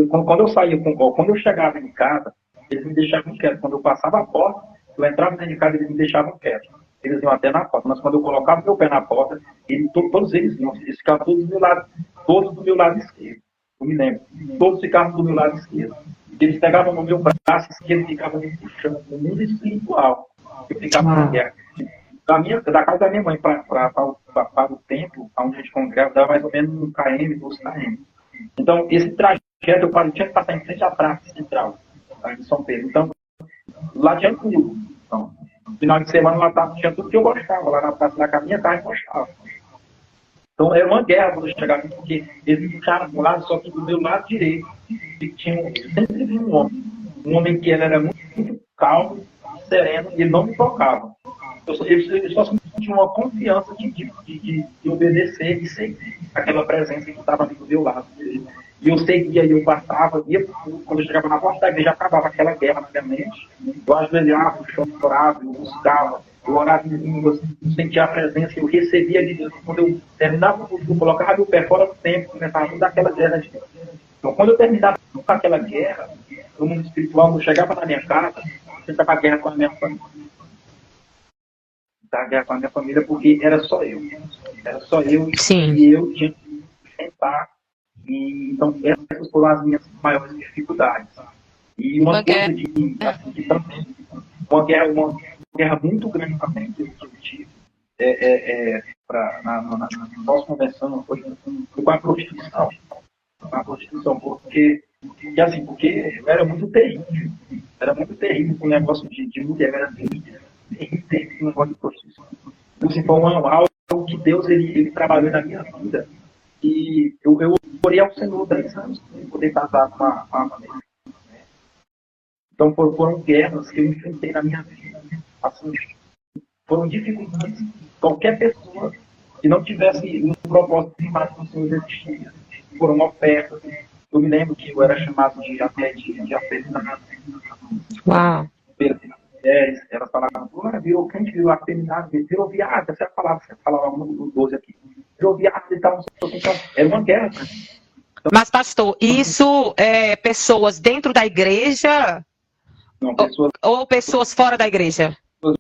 Quando eu saía, quando eu chegava em casa, eles me deixavam quieto. Quando eu passava a porta, eu entrava dentro de casa, eles me deixavam quieto. Eles iam até na porta. Mas quando eu colocava meu pé na porta, todos eles iam. Eles ficavam todos do meu lado esquerdo. Eu me lembro. Todos ficavam do meu lado esquerdo. Eles pegavam no meu braço esquerdo e ficavam me puxando no mundo espiritual. Eu ficava na guerra. Da casa da minha mãe para o templo, onde a gente congregava, dava mais ou menos 1 km, 2 km. Então, esse trajeto eu tinha que passar em frente à praça central, de São Pedro. Então, lá tinha tudo. Então, no final de semana lá tinha tudo que eu gostava, lá na praça da caminha, eu gostava. Então, era uma guerra quando eu chegava, porque eles me puxaram para um lado, só que do meu lado direito, sempre vi um homem que ele era muito calmo, sereno, e ele não me tocava. Eu só senti uma confiança de obedecer e seguir aquela presença que estava ali do meu lado. E eu seguia, e eu passava, quando eu chegava na porta da igreja, acabava aquela guerra na minha mente. Eu ajoelhava, eu chorava, eu buscava, eu orava em línguas, eu sentia a presença, eu recebia de Deus. Quando eu terminava, eu colocava meu pé fora do tempo, começava toda aquela guerra de Deus. Então, quando eu terminava com aquela guerra, no mundo espiritual, eu chegava na minha casa, eu estava a guerra com a minha família. A guerra com a minha família, porque era só eu. Era só eu. Sim. E eu tinha que enfrentar. Então, essas foram as minhas maiores dificuldades. E uma coisa que também, uma guerra muito grande também que eu tive na nossa convenção foi com a prostituição. Com a prostituição, porque eu era muito terrível. Era muito terrível com o negócio de mulher, era terrível com o negócio de prostituição. Assim, foi algo que Deus ele trabalhou na minha vida. E eu orei ao Senhor 10 anos para poder casar com a mulher. Então foram guerras que eu enfrentei na minha vida. Assim, foram dificuldades. Qualquer pessoa que não tivesse um propósito firmado com o Senhor existia. Foram ofertas. Eu me lembro que eu era chamado de afeminado. Uau. Mulheres, elas falavam, virou crente, virou afeminado, virou viado. Você falava um dos 12 aqui. Virou viado e tal. Então, era uma guerra. Então, mas, pastor, isso é pessoas dentro da igreja? Não, ou pessoas fora da igreja?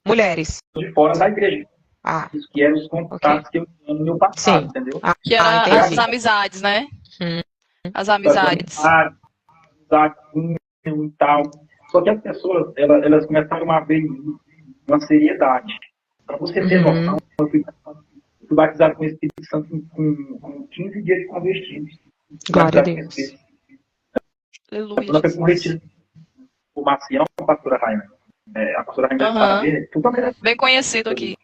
Mulheres? De fora da igreja. Isso que eram os contatos que eu tinha no meu passado, entendeu? Que eram as amizades, né? As amizades. Amizade e tal. Só que as pessoas, elas começaram a ver em mim uma seriedade. Para você ter noção, eu fui batizado com o Espírito Santo com 15 dias de convertido. Glória a Deus. Aleluia. Eu fui convertido por Marcião, a pastora Raina. A pastora Raina bem conhecido aqui.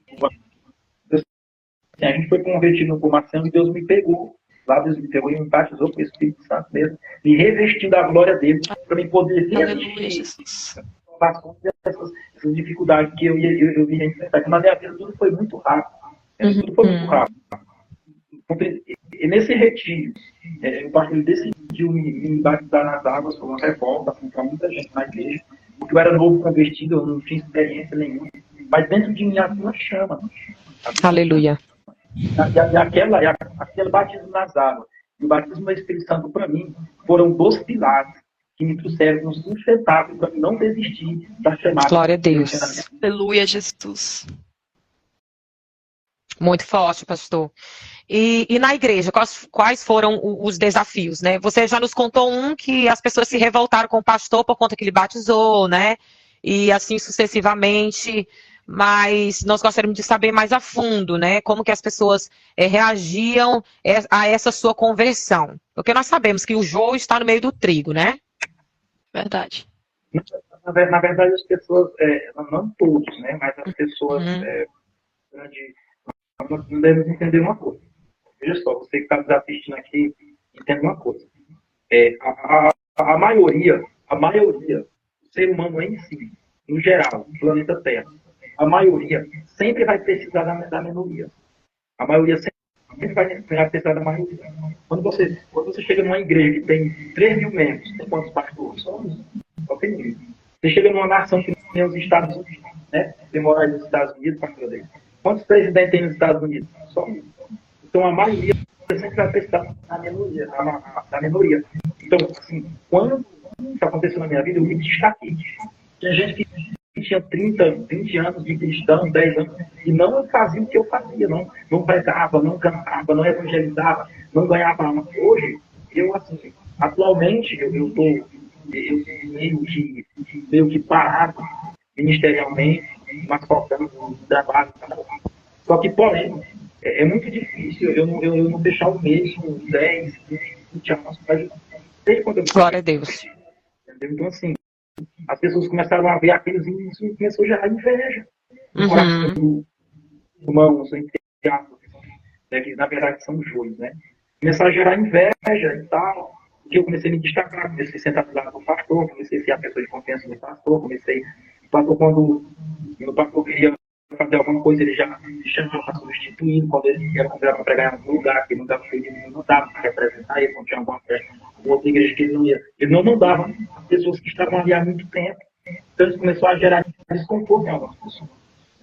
A gente foi convertido por Marcião e Deus me pegou. Lá Deus me pegou e me batizou com o Espírito Santo mesmo. Me revestiu da glória dele para me poder resistir essas dificuldades que eu ia enfrentar. Na minha vida tudo foi muito rápido. Tudo foi muito rápido. E nesse retiro, o pastor decidiu me batizar nas águas, foi uma revolta para muita gente na igreja, porque eu era novo convertido, eu não tinha experiência nenhuma. Mas dentro de mim havia uma chama. Aleluia. Aquele batismo nas águas e o batismo do Espírito Santo, para mim, foram 2 pilares que me trouxeram um sustentável para não desistir da chamada. Glória a Deus. Aleluia, Jesus. Muito forte, pastor. E na igreja, quais foram os desafios, né? Você já nos contou que as pessoas se revoltaram com o pastor por conta que ele batizou, né? E assim sucessivamente, mas nós gostaríamos de saber mais a fundo, né? Como que as pessoas reagiam a essa sua conversão. Porque nós sabemos que o joio está no meio do trigo, né? Verdade. Na verdade, as pessoas, não todos, né? Mas as pessoas, nós devemos entender uma coisa. Veja só, você que está nos assistindo aqui, entenda uma coisa. A maioria, o ser humano em si, no geral, no planeta Terra, a maioria sempre vai precisar da minoria. A maioria sempre vai precisar da maioria. Quando você chega numa igreja que tem 3 mil membros, tem quantos pastores? Só tem 1.000. Você chega numa nação que tem os Estados Unidos, né? Você mora aí nos Estados Unidos, pastor dele. Quantos presidentes tem nos Estados Unidos? Só 1. Então, a maioria sempre vai precisar da minoria. Então, assim, quando isso aconteceu na minha vida, eu me destaquei. Tinha gente que tinha 30, 20 anos de cristão, 10 anos, e não fazia o que eu fazia, não pregava, não cantava, não evangelizava, não ganhava alma. Hoje, atualmente, eu estou meio que parado ministerialmente, mas focando no trabalho. Só que, porém, é muito difícil eu não deixar o mesmo 10, 20 anos. Desde quando eu Glória a Deus. Entendeu? Então, assim, as pessoas começaram a ver aqueles e isso começou a gerar inveja no coração do irmãos, né, que na verdade são joios, né? Começaram a gerar inveja e tal. Porque eu comecei a me destacar, comecei a sentar do lado do pastor, comecei a ser a pessoa de confiança do pastor, o pastor, quando o pastor queria fazer alguma coisa, ele já me chamava para substituir, quando ele era convidado para pregar em algum lugar, que ele não estava feliz, ele não dava para representar ele, quando tinha alguma festa, outra igreja que ele não ia. Ele não mandava as pessoas que estavam ali há muito tempo. Então isso começou a gerar desconforto em algumas pessoas.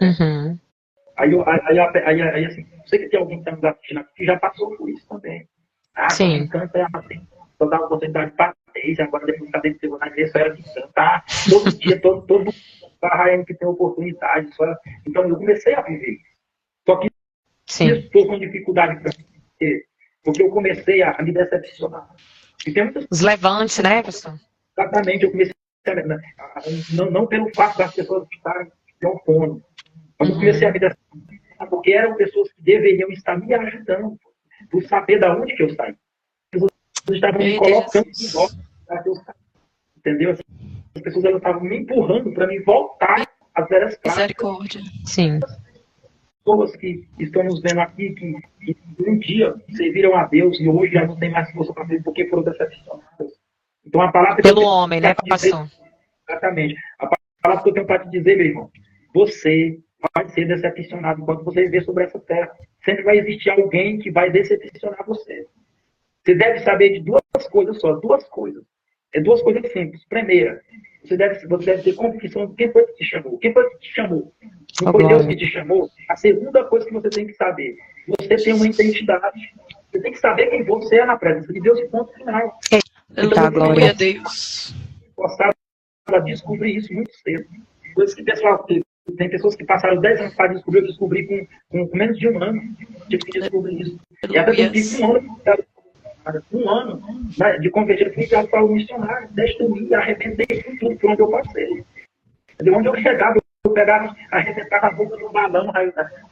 Uhum. Aí, assim, sei que tem alguém que está nos assistindo aqui que já passou por isso também. Sim. Canta, só dava oportunidade para 3, agora depois que a gente chegou na igreja, só era de cantar. Todo dia, todo mundo que tem oportunidade. Então eu comecei a viver isso. Só que eu estou com dificuldade para viver, porque eu comecei a me decepcionar. E tem muitas... Os levantes, né, pastor? Exatamente, eu comecei não pelo fato das pessoas estarem com fome, mas eu comecei a me decepcionar, porque eram pessoas que deveriam estar me ajudando, por saber de onde que eu saí. Eles estavam me colocando em volta para que eu saísse. Entendeu? As pessoas estavam me empurrando para me voltar às velhas práticas. Misericórdia. Sim. Pessoas que estão nos vendo aqui, que um dia serviram a Deus e hoje já não tem mais força para ver porque foram decepcionadas. Então a palavra pelo homem, né, pastor? Exatamente. A palavra que eu tenho para te dizer, meu irmão, você vai ser decepcionado enquanto você viver sobre essa terra. Sempre vai existir alguém que vai decepcionar você. Você deve saber de duas coisas só, duas coisas. Duas coisas simples. Primeira, você deve ter convicção de quem foi que te chamou. Quem foi que te chamou? Não foi Deus que te chamou? A segunda coisa que você tem que saber, você tem uma identidade. Você tem que saber quem você é na presença de Deus e ponto final. Então, glória a Deus. Gostava de descobrir isso muito cedo. Coisas que tem pessoas que passaram 10 anos para descobrir, eu descobri com menos de um ano. Tive que descobrir isso. E até eu tive um ano de converter, fui enviado para o missionário, destruí, arrebentei com tudo por onde eu passei. De onde eu chegava, eu pegava, arrebentava a boca do balão,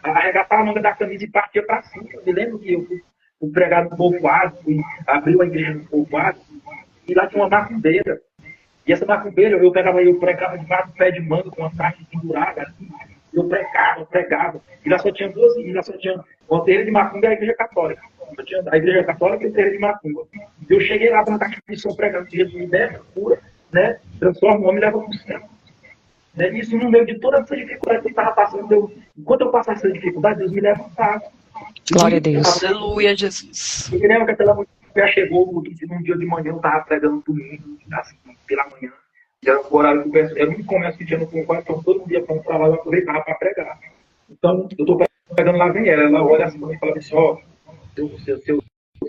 arregatava a manga da camisa e partia para cima. Eu me lembro que eu fui pregar no Povoado, abriu a igreja no Povoado, e lá tinha uma macumbeira. E essa macumbeira, eu pregava debaixo do pé de manga com uma caixa pendurada, assim. Eu pregava. E lá só tinha uma terreira de macumba e a igreja católica. Eu tinha a igreja católica e a terreira de macumba. Eu cheguei lá com uma caixa de som pregando que Jesus liberta, cura, né? Transforma o homem e leva para o céu. Isso no meio de toda essa dificuldade que eu estava passando. Enquanto eu passava essa dificuldade, Deus me levantava. Glória a Deus. Aleluia, Jesus. Eu me lembro que aquela mulher chegou num dia de manhã, eu estava pregando domingo, assim, pela manhã. Era o horário que era o único comércio que tinha no Concordo, então todo dia para lá eu aproveitava para pregar. Então, eu estou pregando lá, vem ela olha assim e fala assim, ó,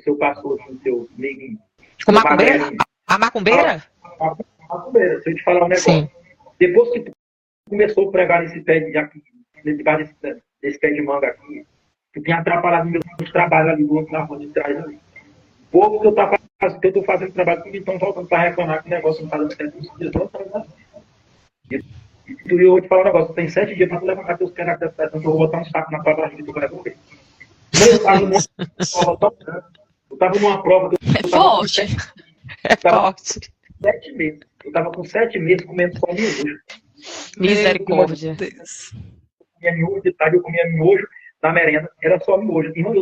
seu pastor, seu neguinho. Com macumbeira? A macumbeira? A macumbeira, se eu te falar um negócio. Sim. Depois que tu começou a pregar nesse pé de aqui, debaixo desse pé de manga aqui, que tem atrapalhado meus trabalhos ali do outro na rua de trás ali. O povo que eu estou fazendo trabalho comigo estão voltando para reclamar que o negócio não está dando certo nos dias, não está dando certo. E eu vou te falar um negócio, tem 7 dias para tu levantar teus pés naquela situação, que eu vou botar um saco na tua barriga e tu vai morrer. Eu estava numa prova que É forte. É forte. 7 meses. Eu estava com 7 meses comendo só miojo. Misericórdia. Deus. Eu comia miojo de tarde, eu comia miojo na merenda, era só miojo. Irmão,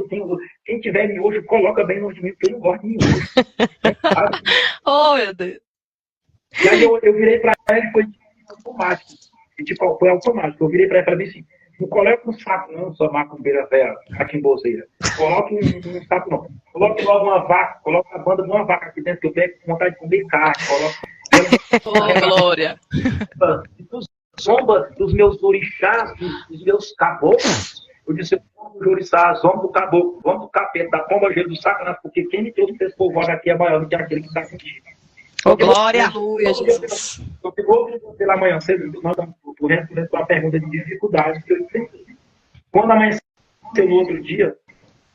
quem tiver miojo, coloca bem longe de mim, porque eu não gosto de miojo. Oh, meu Deus. E aí eu virei para ela e foi automático. E, tipo, foi automático. Eu virei para ela e falei assim, não coloque um saco não, sua macumbeira velha, caquimbozeira. Coloque um saco não. Coloque logo uma vaca, coloque a banda de uma vaca aqui dentro, que eu pego com vontade de comer carne. Oh, glória. Zomba dos meus orixás, dos meus caboclos. Eu disse, vamos do Joriçá, zomba do caboclo, vamos do capeta, da pomba gelo do sacanagem, porque quem me trouxe esse povo aqui é maior do que aquele que está contigo. Ô, glória. Aleluia, Jesus. Eu fico pela manhã cedo, por responder a pergunta de dificuldade que eu enfrentei. Quando amanheceu no outro dia,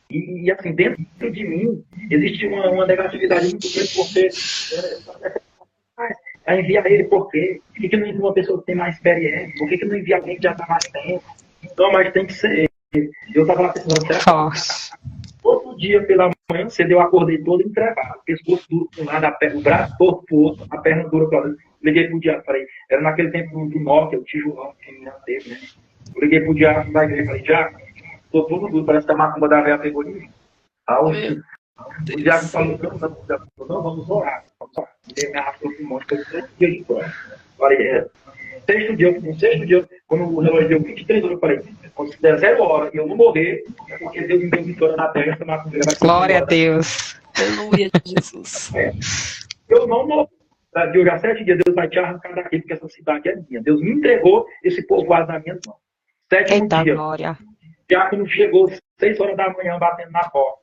e assim, dentro de mim, existe uma negatividade muito grande, porque envia ele por quê? Por que não envia uma pessoa que tem mais experiência? Por que não envia alguém que já está mais tempo? Não, mas tem que ser ele. Eu estava lá pensando, será Forte. outro dia pela manhã cedo eu acordei todo entregado, pescoço duro para um lado, o braço torto para o outro, a perna dura para o outro. Liguei pro diabo, falei, era naquele tempo do Nokia, o tijolão que não teve, né? Eu liguei pro diabo da igreja, falei, diabo, tô todo duro, parece que a macumba da véia pegou de mim. O diabo falou, não, vamos orar. Ele me arrastou para um monte, foi 3 dias de prova. Falei, no sexto dia, quando o relógio deu 23 horas, eu falei, quando se der 0 hora e eu não morrer, é porque Deus me deu vitória na terra, essa macumbeira vai ser Glória a embora. Deus. Aleluia, Jesus. Eu não morro. De hoje a 7 dias, Deus vai te arrancar daqui, porque essa cidade é minha. Deus me entregou esse povoado nas minhas mãos. 7º Eita, dia, glória. o diácono chegou 6 horas da manhã batendo na porta,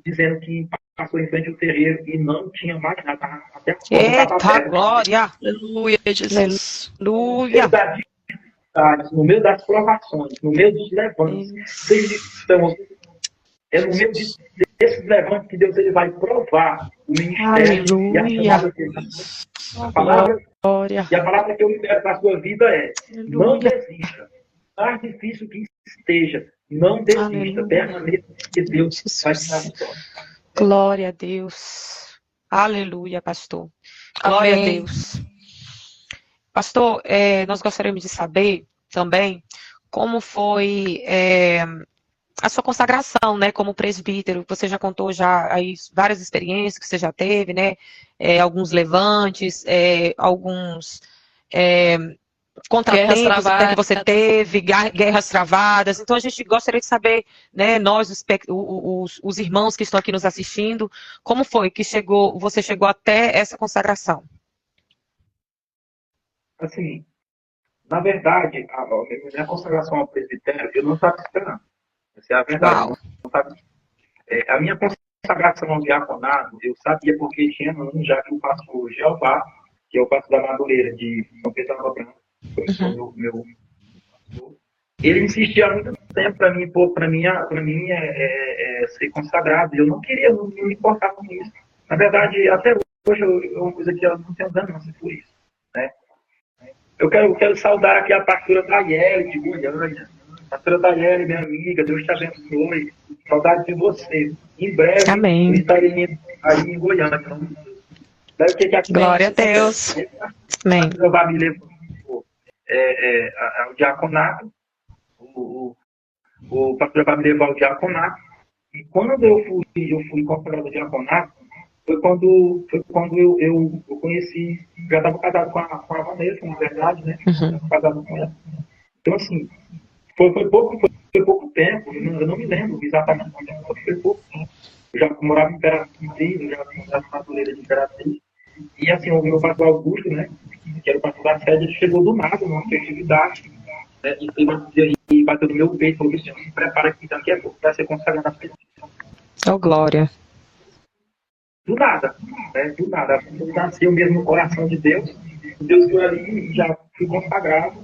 dizendo que passou em frente ao terreiro e não tinha mais nada. Até a porta estava Eita, aberta. glória. Aleluia, Jesus. No Aleluia. meio das dificuldades, no meio das provações, no meio dos levantes, é no meio desses levantes que Deus ele vai provar o ministério e a Aleluia. chamada dele. A palavra, Glória. e a palavra que eu libero para a sua vida é: não Aleluia. desista. Mais difícil que esteja, não desista. Aleluia. Permaneça, porque Deus vai te dar vitória. Glória a Deus. Aleluia, pastor. Glória Amém. a Deus. Pastor, nós gostaríamos de saber também como foi a sua consagração, né, como presbítero. Você já contou já aí várias experiências que você já teve, né, alguns levantes, alguns contratempos até que você teve, guerras travadas. Então a gente gostaria de saber, né, nós, os irmãos que estão aqui nos assistindo, como foi que você chegou até essa consagração? Assim, na verdade, a minha consagração ao presbitério, eu não estava esperando. Essa é a verdade. Uau. Eu não estava. A minha consagração ao diaconato, eu sabia porque tinha anos já que o pastor Jeová, que é o pastor da Madureira de São Pedro da Branca, foi meu pastor, ele insistia há muito tempo para mim, ser consagrado. Eu não queria, não me importava com isso. Na verdade, até hoje é uma coisa que eu não tenho ganância por isso, né? Eu quero saudar aqui a pastora Daiele de Goiânia. Pastora Daiele, minha amiga, Deus te abençoe. Saudade de você. Em breve, Amém. eu estarei aí em Goiânia. Daí, o que acontece? Glória a Deus. Amém. Eu vou me levar ao diaconato. O pastor vai me levar ao diaconato. E quando eu fui consagrado ao diaconato, foi quando eu conheci, já estava casado com a Vanessa, na verdade, né? Estava casado com ela. Então, assim, foi pouco tempo, eu não me lembro exatamente quanto tempo, foi pouco tempo. Eu já morava em Imperatriz, eu já morava na Madureira de Imperatriz. E, assim, o meu pastor Augusto, né? Que era o pastor da sede, ele chegou do nada, numa festividade, né? E bateu no meu peito e falou assim: se prepara que daqui a pouco vai ser consagrado a presbítero. Oh, glória. Do nada, né? Do nada. Eu nasci mesmo no coração de Deus. Deus viu ali e já fui consagrado.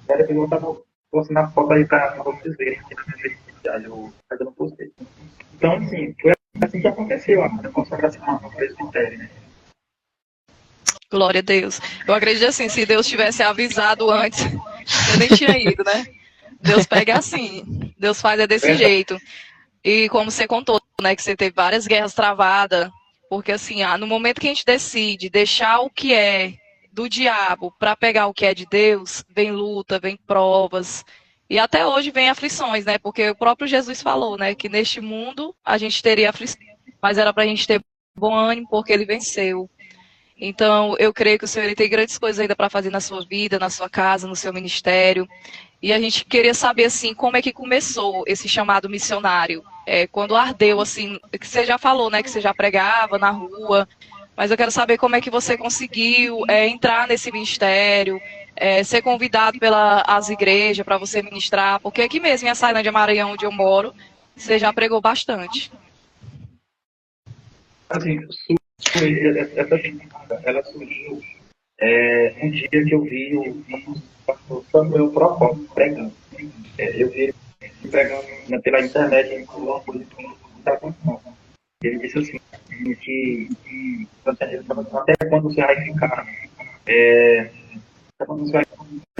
Depois eu estava postando a foto aí para vocês verem. mas eu não postei. Então, assim, foi assim que aconteceu, a consagração no presbitério, né? Glória a Deus. Eu acredito assim, se Deus tivesse avisado antes, eu nem tinha ido, né? Deus pega assim, Deus faz desse jeito. E como você contou, né, que você teve várias guerras travadas, porque assim, no momento que a gente decide deixar o que é do diabo para pegar o que é de Deus, vem luta, vem provas, e até hoje vem aflições, né? Porque o próprio Jesus falou, né, que neste mundo a gente teria aflições, mas era para a gente ter bom ânimo porque ele venceu. Então, eu creio que o Senhor ele tem grandes coisas ainda para fazer na sua vida, na sua casa, no seu ministério. E a gente queria saber, assim, como é que começou esse chamado missionário? Quando ardeu, assim, que você já falou, né, que você já pregava na rua, mas eu quero saber como é que você conseguiu entrar nesse ministério, ser convidado pelas igrejas para você ministrar, porque aqui mesmo em Açailândia, Maranhão, onde eu moro, você já pregou bastante. Assim, essa chamada, ela surgiu um dia que eu vi o pastor Samuel Procópio pregando. Eu vi ele pregando pela internet em uma coisa que me chamou atenção. Ele disse assim, que até quando você vai ficar, até quando você vai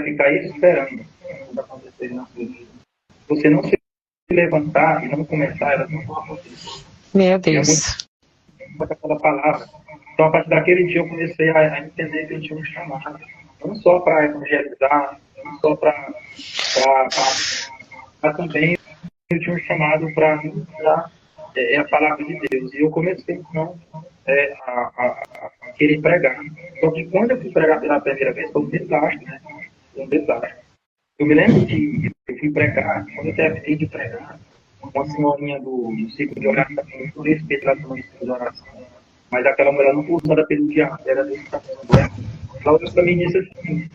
ficar esperando o que acontecer na sua vida. Se você não se levantar e não começar, elas não vão acontecer. Meu E é Deus. muito aquela palavra. Então, a partir daquele dia, eu comecei a entender que eu tinha um chamado, não só para evangelizar, não só para mas também eu tinha um chamado para anunciar a palavra de Deus. E eu comecei, então, a querer pregar. Só que quando eu fui pregar pela primeira vez, foi um desastre, né? Foi um desastre. Eu me lembro que eu fui pregar, quando eu terminei de pregar, uma senhorinha do ciclo de oração, com todo respeito lá do ciclo de oração, mas aquela mulher não foi usada pelo diabo, era Deus que estava usando ela. Ela olhou para mim e disse assim,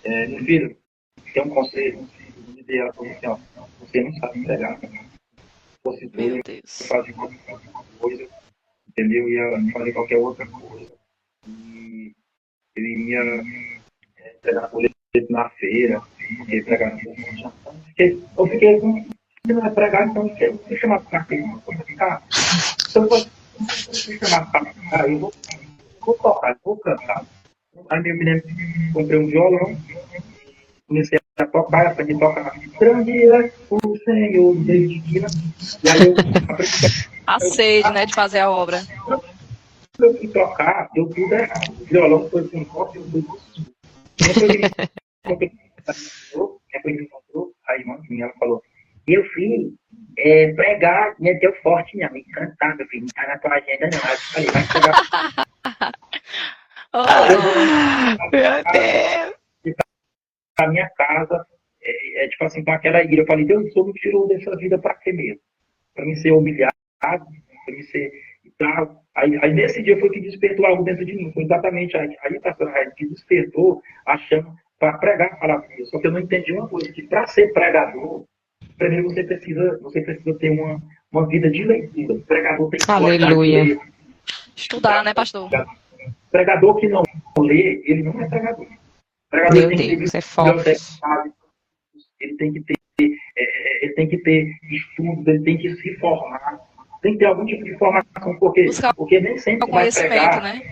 meu filho, tem um conselho, e ela falou assim, ó, você não sabe pregar, você Meu ia Deus. fazer qualquer coisa, entendeu? Ia fazer qualquer outra coisa. E ele iria pregar folheto na feira, porque pregar na feira. Eu fiquei com. Você não vai pregar, então eu vou chamar para cá. Se eu for chamar para cá, eu vou tocar, eu vou cantar. Aí eu me lembro que comprei um violão, comecei a tocar, aprendi a tocar. Grande é o Senhor, Deus divino. E aí eu aprendi A sede, né, de fazer a obra. eu fui tocar, deu tudo errado. O violão foi com corte, eu fui com sul. Quando ele me encontrou, a irmãzinha, ela falou, meu filho, pregar não é teu forte não, e cantar, meu filho, não tá na tua agenda não. Aí eu falei, vai chegar Meu Deus. pra minha casa, tipo assim, com aquela ira. Eu falei, Deus, o Senhor me tirou dessa vida pra quê mesmo? Pra mim ser humilhado, pra mim ser e tal. Aí nesse dia foi que despertou algo dentro de mim. Foi exatamente aí pastor Raid, que despertou a chama para pregar a palavra de Deus. Só que eu não entendi uma coisa, que para ser pregador, primeiro você precisa ter uma vida de leitura. O pregador tem que gostar de Aleluia. ler. Estudar, né, pastor? Pregador que não lê, ele não é pregador. Pregador Meu tem que ter Deus, é forte. biblioteca, ele tem que ter ele tem que ter estudos, ele tem que se formar, tem que ter algum tipo de formação, Buscar porque nem sempre o vai conhecimento, pregar. né?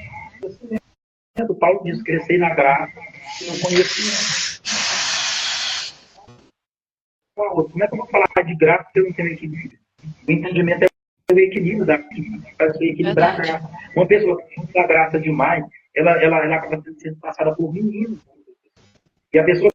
O Paulo diz, crescer na graça, no conhecimento. Como é que eu vou falar de graça se eu não tenho equilíbrio? O entendimento é o equilíbrio para se equilibrar a Verdade. graça. Uma pessoa que tem da graça demais, ela acaba sendo passada por menino. E a pessoa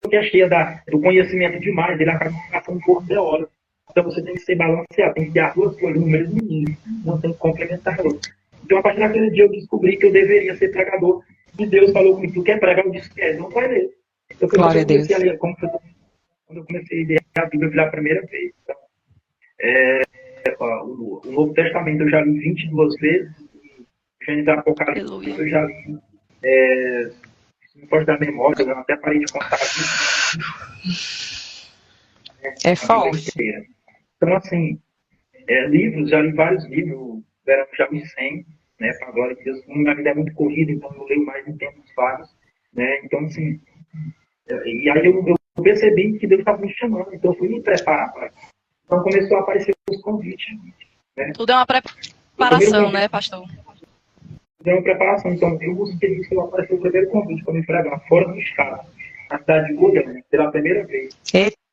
que é cheia do conhecimento demais, ele acaba passando por teórico. Então você tem que ser balanceado, tem que ter as duas coisas no mesmo nível, não tem que complementar a outra. Então, a partir daquele dia, eu descobri que eu deveria ser pregador. E Deus falou comigo, tu quer pregar? Eu disse, não vai ler. Então, foi quando Glória eu a Deus. comecei a ler, quando eu comecei a ler a Bíblia pela primeira vez. Então, o Novo Testamento eu já li 22 vezes, o Gênesis Apocalipse Aleluia. eu já li, se não pode dar memória, eu até parei de contar aqui. É forte. Então, assim, livros, já li vários livros, já li 100, né, para a glória de Deus. Minha vida é muito corrida, então eu leio mais em tempos vários, né, então, assim, e aí eu percebi que Deus estava me chamando, então eu fui me preparar para isso. Então começou a aparecer os convites. Né? Tudo é uma O primeiro preparação, convite né, pastor? deu uma preparação. Então, eu busquei isso, apareceu o primeiro convite para me pregar fora do estado, na cidade de Goiânia, pela primeira vez.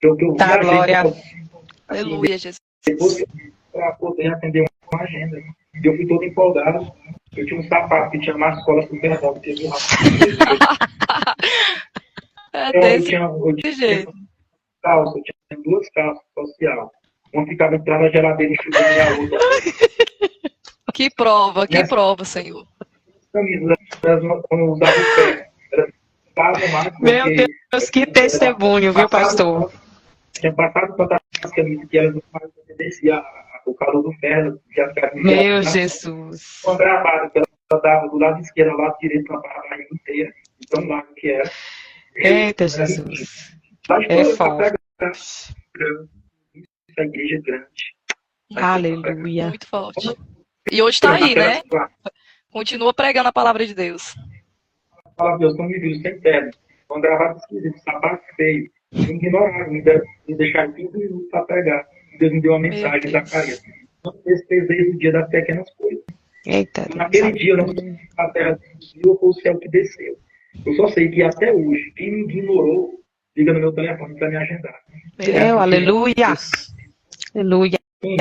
Eu Eita, viajei glória. assim, Aleluia, Jesus. depois para poder atender uma agenda. E eu fui todo empolgado. Eu tinha um sapato que tinha mascola super top, que eu É eu desse tinha jeito. calça, eu tinha duas calças social. Uma ficava entrando na geladeira e chutando a outra. Que prova, E as Senhor. camisas, quando eu usava o pé, elas estavam mais Meu porque Deus, que testemunho, viu, pastor? tinha passado tantas camisas que elas não mais obedeciam o calor do ferro, já ficava Meu geladas. Jesus. Uma gravata que ela dava do lado esquerdo ao lado direito para a barriga inteira, de tão largo que era. Eita, Jesus. Mas É foi para forte. pregar essa igreja grande. Aleluia. Muito forte. E hoje está aí, né? Continua pregando a palavra de Deus. Fala, Deus, não me viu sem perna. Uma gravata esquisita, sapato feio. Me ignoraram, me deixaram 15 minutos para pregar. Deus me deu uma Meu mensagem, Deus. Zacarias. Não desprezei o dia das pequenas coisas. Eita, Então, Deus. naquele dia, eu não sei se a terra subiu ou foi o céu que desceu. Eu só sei que até hoje, quem me ignorou, liga no meu telefone para me agendar. Aleluia. Aleluia. Sim,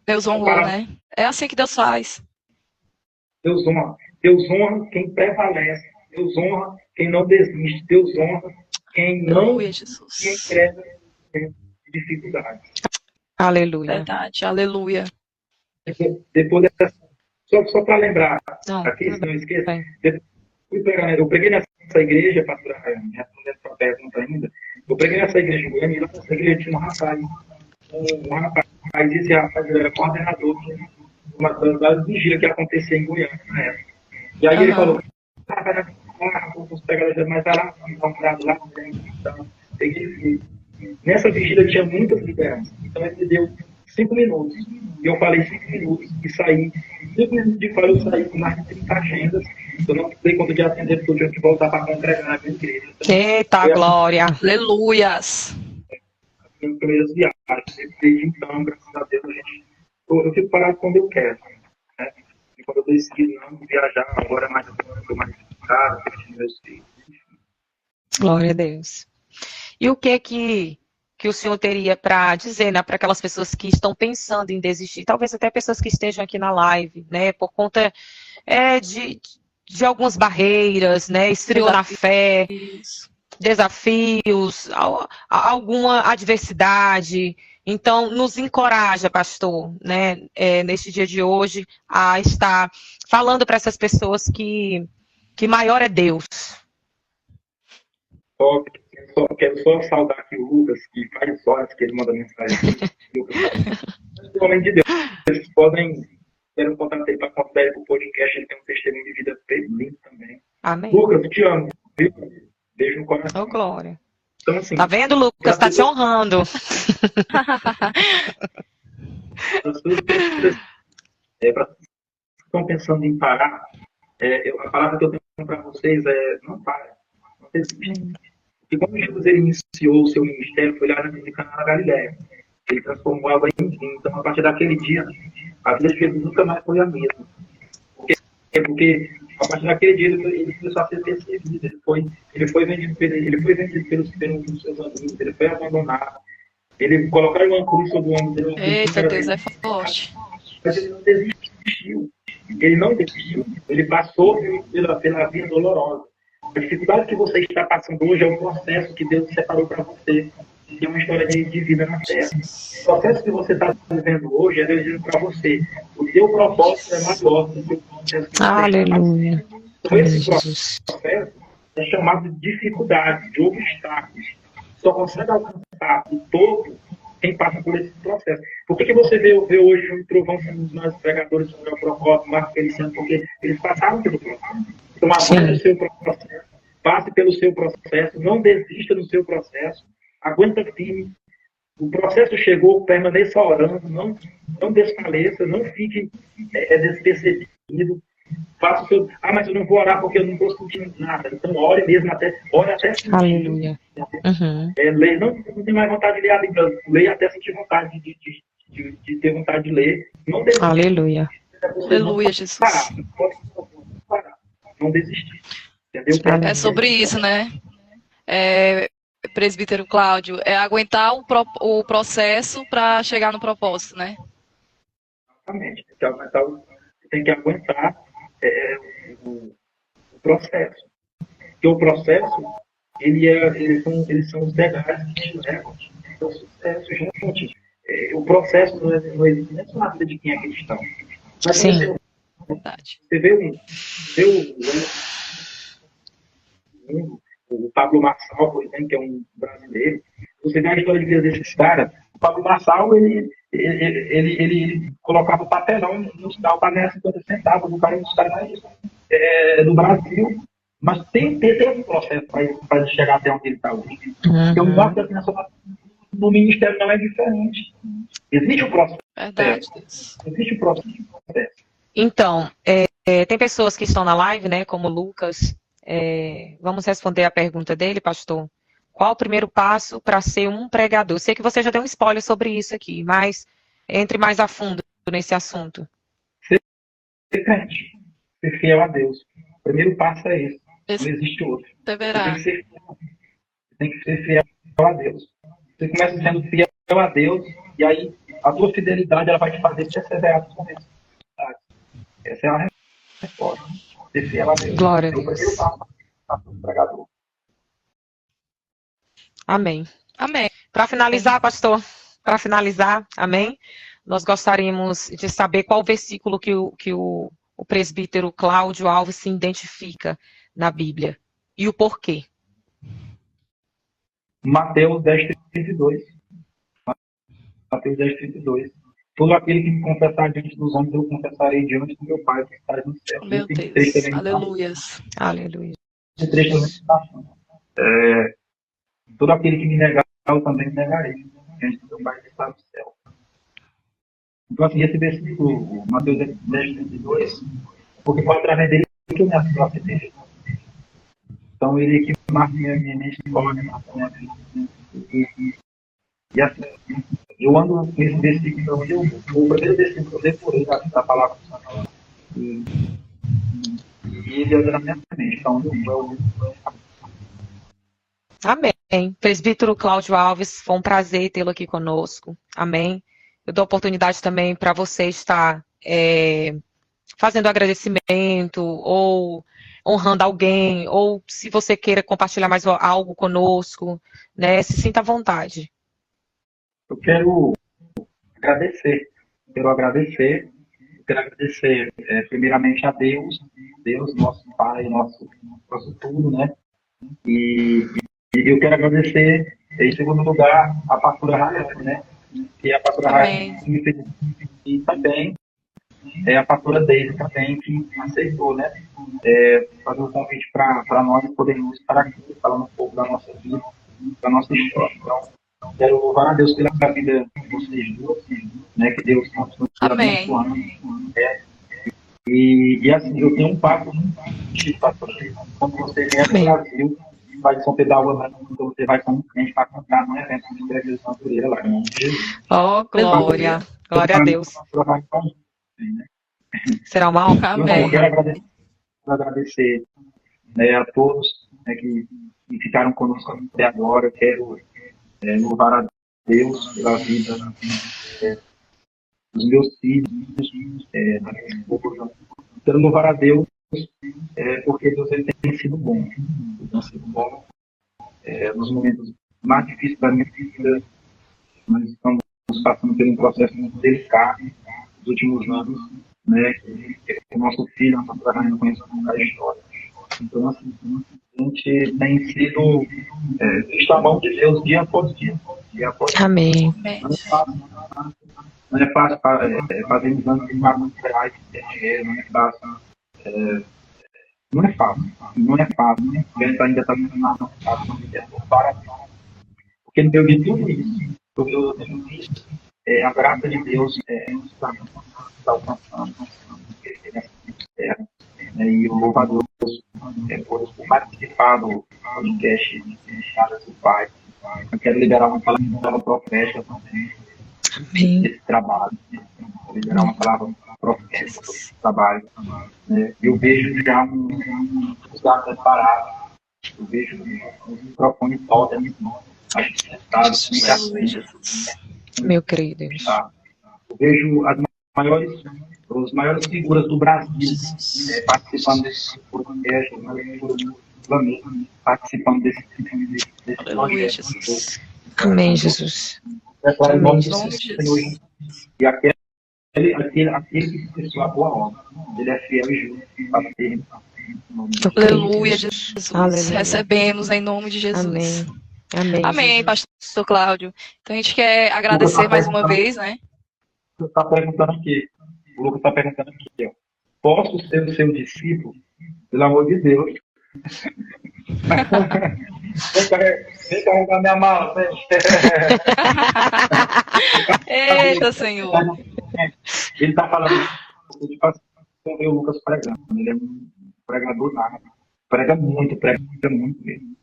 Deus honrou, né? É assim que Deus faz. Deus honra. Deus honra quem prevalece. Deus honra quem não desiste. Deus honra quem não Aleluia, se Jesus. entrega em dificuldades. Aleluia. Verdade. Aleluia. Depois dessa, só para lembrar, Não, aqui, se tudo não esqueça, bem. eu preguei nessa igreja, pastora Rayane, respondendo para a pergunta ainda, eu preguei nessa igreja em Goiânia, e lá nessa igreja tinha um rapaz, esse rapaz ele era coordenador de uma das vigílias que acontecia em Goiânia na época. E aí ele falou, vai lá, os pegadores mais lá, vamos lá, então, peguei. Nessa vigília tinha muitas lideranças, então ele me deu 5 minutos, e eu falei 5 minutos, e saí, 5 minutos de fala eu saí com mais de 30 agendas, eu não dei conta de atender, porque eu tinha que voltar para congregar na minha igreja. Então, Eita, foi glória. Aleluias. as primeiras viagens, desde então, graças a Deus, eu fico parado quando eu quero, né? E quando eu decido não viajar, agora mais eu mais caro, meus filhos. Glória a Deus. E o que o senhor teria para dizer, né, para aquelas pessoas que estão pensando em desistir, talvez até pessoas que estejam aqui na live, né, por conta de algumas barreiras, né, esfriou na fé, desafios, alguma adversidade. Então, nos encoraja, pastor, né, neste dia de hoje, a estar falando para essas pessoas que maior é Deus. Quero só saudar aqui o Lucas, que faz horas que ele manda mensagem aqui. Lucas, homem de Deus, vocês podem ter um contato aí para contar ele para o podcast, ele tem um testemunho de vida lindo também. Amém. Lucas, eu te amo, viu? Beijo no coração. Ô, glória. Então, assim, Tá vendo, Lucas? Tá te honrando. Para vocês que estão pensando em parar, a palavra que eu tenho para vocês é não para, não desiste. E quando Jesus ele iniciou o seu ministério, foi lá na Cana da Galileia. Ele transformou água em vinho. Então, a partir daquele dia, a vida de Jesus nunca mais foi a mesma. Porque a partir daquele dia ele começou a ser perseguido. Ele foi vendido pelos seus amigos, ele foi abandonado. Ele colocaram uma cruz sobre o ombro dele. Eita, Deus é forte. Mas ele não desistiu. Ele não desistiu. Ele passou pela vida dolorosa. A dificuldade que você está passando hoje é um processo que Deus separou para você. Tem uma história de vida na Terra. O processo que você está vivendo hoje é Deus dizendo para você: o seu propósito é maior do que o processo que você Aleluia. está passando. Então, esse processo é chamado de dificuldade, de obstáculos. Só consegue alcançar o topo quem passa por esse processo. Por que você vê hoje o Trovão sendo um dos mais pregadores sobre o Procópio, Marco Feliciano? Porque eles passaram pelo processo. Então, aguente o seu processo, passe pelo seu processo, não desista do seu processo, aguenta firme. O processo chegou, permaneça orando, não desfaleça, não fique despercebido. Faça o seu. Ah, mas eu não vou orar porque eu não estou sentindo nada. Então ore mesmo ore até sentir. Aleluia. Uhum. Ler, não tem mais vontade de ler a Bíblia. Leia até sentir vontade de ter vontade de ler. Não desista. Aleluia. Aleluia, Jesus. Parar. Não pode parar. Não desistir. Entendeu? É sobre isso, né? Presbítero Cláudio, é aguentar o processo para chegar no propósito, né? Exatamente. Tem que aguentar o processo. Porque o processo, eles são os degraus que te levam ao sucesso. Gente, o processo não existe nem só na vida de quem é cristão. Mas Sim. Verdade. você vê o Pablo Marçal, por exemplo, que é um brasileiro. Você vê a história de vida desses caras. O Pablo Marçal, ele colocava o papelão nos carros para ganhar 50 centavos. O cara é um dos caras mais do Brasil. Mas teve um processo para ele chegar até onde ele está hoje. Porque o nosso no ministério não é diferente. Existe o processo. Verdade, Deus. Existe o processo. Então, tem pessoas que estão na live, né, como o Lucas. Vamos responder a pergunta dele, pastor. Qual o primeiro passo para ser um pregador? Sei que você já deu um spoiler sobre isso aqui, mas entre mais a fundo nesse assunto. Ser crente. Ser fiel a Deus. O primeiro passo é esse. Não existe outro. Deverá. Você tem que ser fiel a Deus. Você começa sendo fiel a Deus e aí a tua fidelidade ela vai te fazer perseverar com isso. Essa é a resposta. Ser fiel a Deus. Glória a É o primeiro Deus. passo para o pregador. Amém. Amém. Para finalizar, pastor, amém, nós gostaríamos de saber qual versículo que o presbítero Cláudio Alves se identifica na Bíblia e o porquê. Mateus 10:32. Mateus 10:32. Todo aquele que me confessar diante dos homens, eu confessarei diante do meu Pai que está no céu. Meu Deus. Aleluias. Aleluia. Todo aquele que me negar, eu também me negarei diante do meu Pai que está no céu. Então, assim, esse versículo, Mateus 10:32, porque foi através dele que eu me acertei. Então, ele que marca minha história, marca minha vida. E assim, eu ando com esse versículo, o primeiro versículo que eu decorei da palavra do Senhor. E ele anda na minha mente. Então, Amém. Presbítero Cláudio Alves, foi um prazer tê-lo aqui conosco. Amém. Eu dou oportunidade também para você estar fazendo agradecimento ou honrando alguém, ou se você queira compartilhar mais algo conosco, né? Se sinta à vontade. Eu quero agradecer. Quero agradecer primeiramente a Deus, nosso Pai, nosso tudo, né? E eu quero agradecer, em segundo lugar, a pastora Raia, né? Que é a pastora Raia que me fez, e também a pastora Deise também, que aceitou, né? Fazer um convite para nós podermos estar aqui falando um pouco da nossa vida, da nossa história. Então, quero louvar a Deus pela vida de vocês duas, né? Que Deus continue abençoando. E assim, eu tenho um papo de pastor. Quando você vier no Brasil, vai de São Pedro da Água, então você vai com um cliente para cantar no evento de entrevista natureza lá. Oh, glória. Glória a Deus. Será uma honra. Amém. Eu quero agradecer a todos, né, que ficaram conosco até agora. Eu quero louvar a Deus pela vida dos meus filhos, da minha esposa. Quero louvar a Deus porque Deus ele tem sido bom. Ele tem sido bom nos momentos mais difíceis da minha vida. Nós estamos passando por um processo muito delicado nos últimos anos, né? Que o nosso filho, a nossa rainha, conhece a história. Então, assim, a gente tem sido visto a mão de Deus dia após dia. Amém. Não é fácil fazer exames de muito reais, ter dinheiro, não é fácil. Não é fácil. Né? A gente ainda está sendo não fácil, porque no meio de tudo isso, eu tenho visto a graça de Deus nos alcançando nessa terra, louvo a Deus por participar do podcast Amadas do Pai. Eu quero liberar uma palavra profética também desse trabalho. Liberar uma palavra profética desse trabalho. Eu vejo já um lugar preparado. Eu vejo um microfone todo, a gente sentado, Meu querido Deus. Eu vejo as maiores figuras do Brasil participando desse podcast, as maiores figuras do planeta participando desse Aleluia, projeto. Jesus. Amém, Jesus. Declaro em nome de Amém, Senhor Jesus. e aquele que começou a boa obra, ele é fiel e justo para ter. Aleluia, Jesus. Aleluia. Recebemos em nome de Jesus. Amém. Amém. Amém, Jesus. pastor Cláudio. Então a gente quer agradecer mais uma vez, né? O Lucas está perguntando aqui, ó. Posso ser o seu discípulo? Pelo amor de Deus. Vem carregar minha mala, vem. Eita, Senhor. Ele está falando, tipo assim, eu vi o Lucas pregando. Ele é um pregador nato. Prega muito mesmo.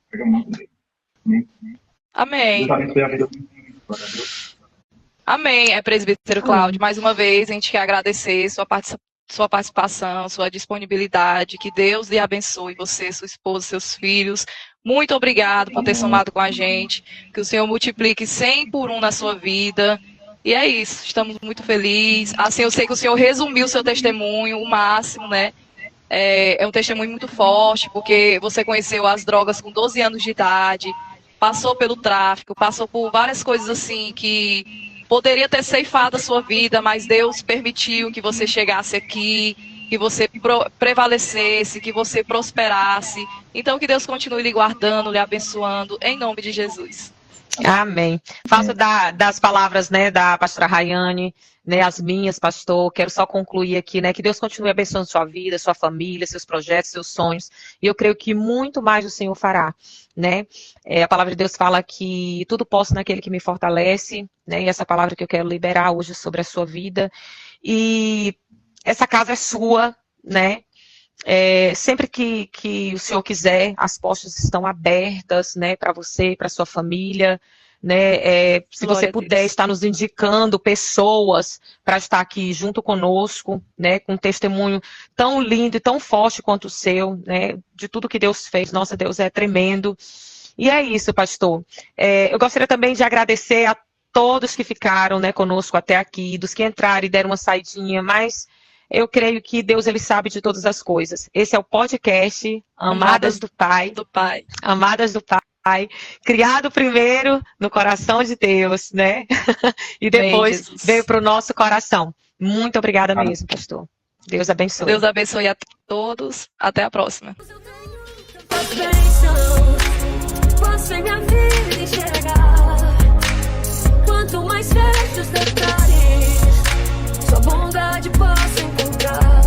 Amém. Deus abençoe a vida do Glória a Deus. Amém, presbítero Cláudio. Mais uma vez, a gente quer agradecer sua participação, sua disponibilidade. Que Deus lhe abençoe, você, sua esposa, seus filhos. Muito obrigado por ter somado com a gente. Que o Senhor multiplique 100 por 1 na sua vida. E é isso, estamos muito felizes. Assim, eu sei que o Senhor resumiu o seu testemunho, o máximo, né? É um testemunho muito forte, porque você conheceu as drogas com 12 anos de idade, passou pelo tráfico, passou por várias coisas assim que poderia ter ceifado a sua vida, mas Deus permitiu que você chegasse aqui, que você prevalecesse, que você prosperasse. Então que Deus continue lhe guardando, lhe abençoando, em nome de Jesus. Amém. Faço das palavras, né, da pastora Rayane, né, as minhas, pastor. Quero só concluir aqui, né, que Deus continue abençoando sua vida, sua família, seus projetos, seus sonhos. E eu creio que muito mais o Senhor fará, né? A palavra de Deus fala que tudo posso naquele que me fortalece, né? E essa palavra que eu quero liberar hoje sobre a sua vida. E essa casa é sua, né? Sempre que o Senhor quiser, as portas estão abertas, né, para você, para sua família, né? Se Glória você a puder Deus. estar nos indicando pessoas para estar aqui junto conosco, né, com um testemunho tão lindo e tão forte quanto o seu, né, de tudo que Deus fez. Nossa, Deus é tremendo. E é isso, pastor. Eu gostaria também de agradecer a todos que ficaram, né, conosco até aqui, dos que entraram e deram uma saidinha, mas eu creio que Deus, ele sabe de todas as coisas. Esse é o podcast Amadas do Pai. Amadas do Pai. Criado primeiro no coração de Deus, né? E depois Jesus. veio para o nosso coração. Muito obrigada mesmo, pastor. Deus abençoe. Deus abençoe a todos. Até a próxima. Posso em minha vida enxergar. Quanto mais vejo os detalhes, sua bondade posso encontrar.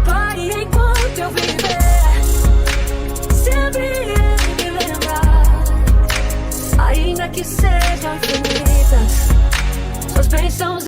Pare enquanto eu viver, sempre ele me lembrar. Ainda que sejam infinitas, suas bênçãos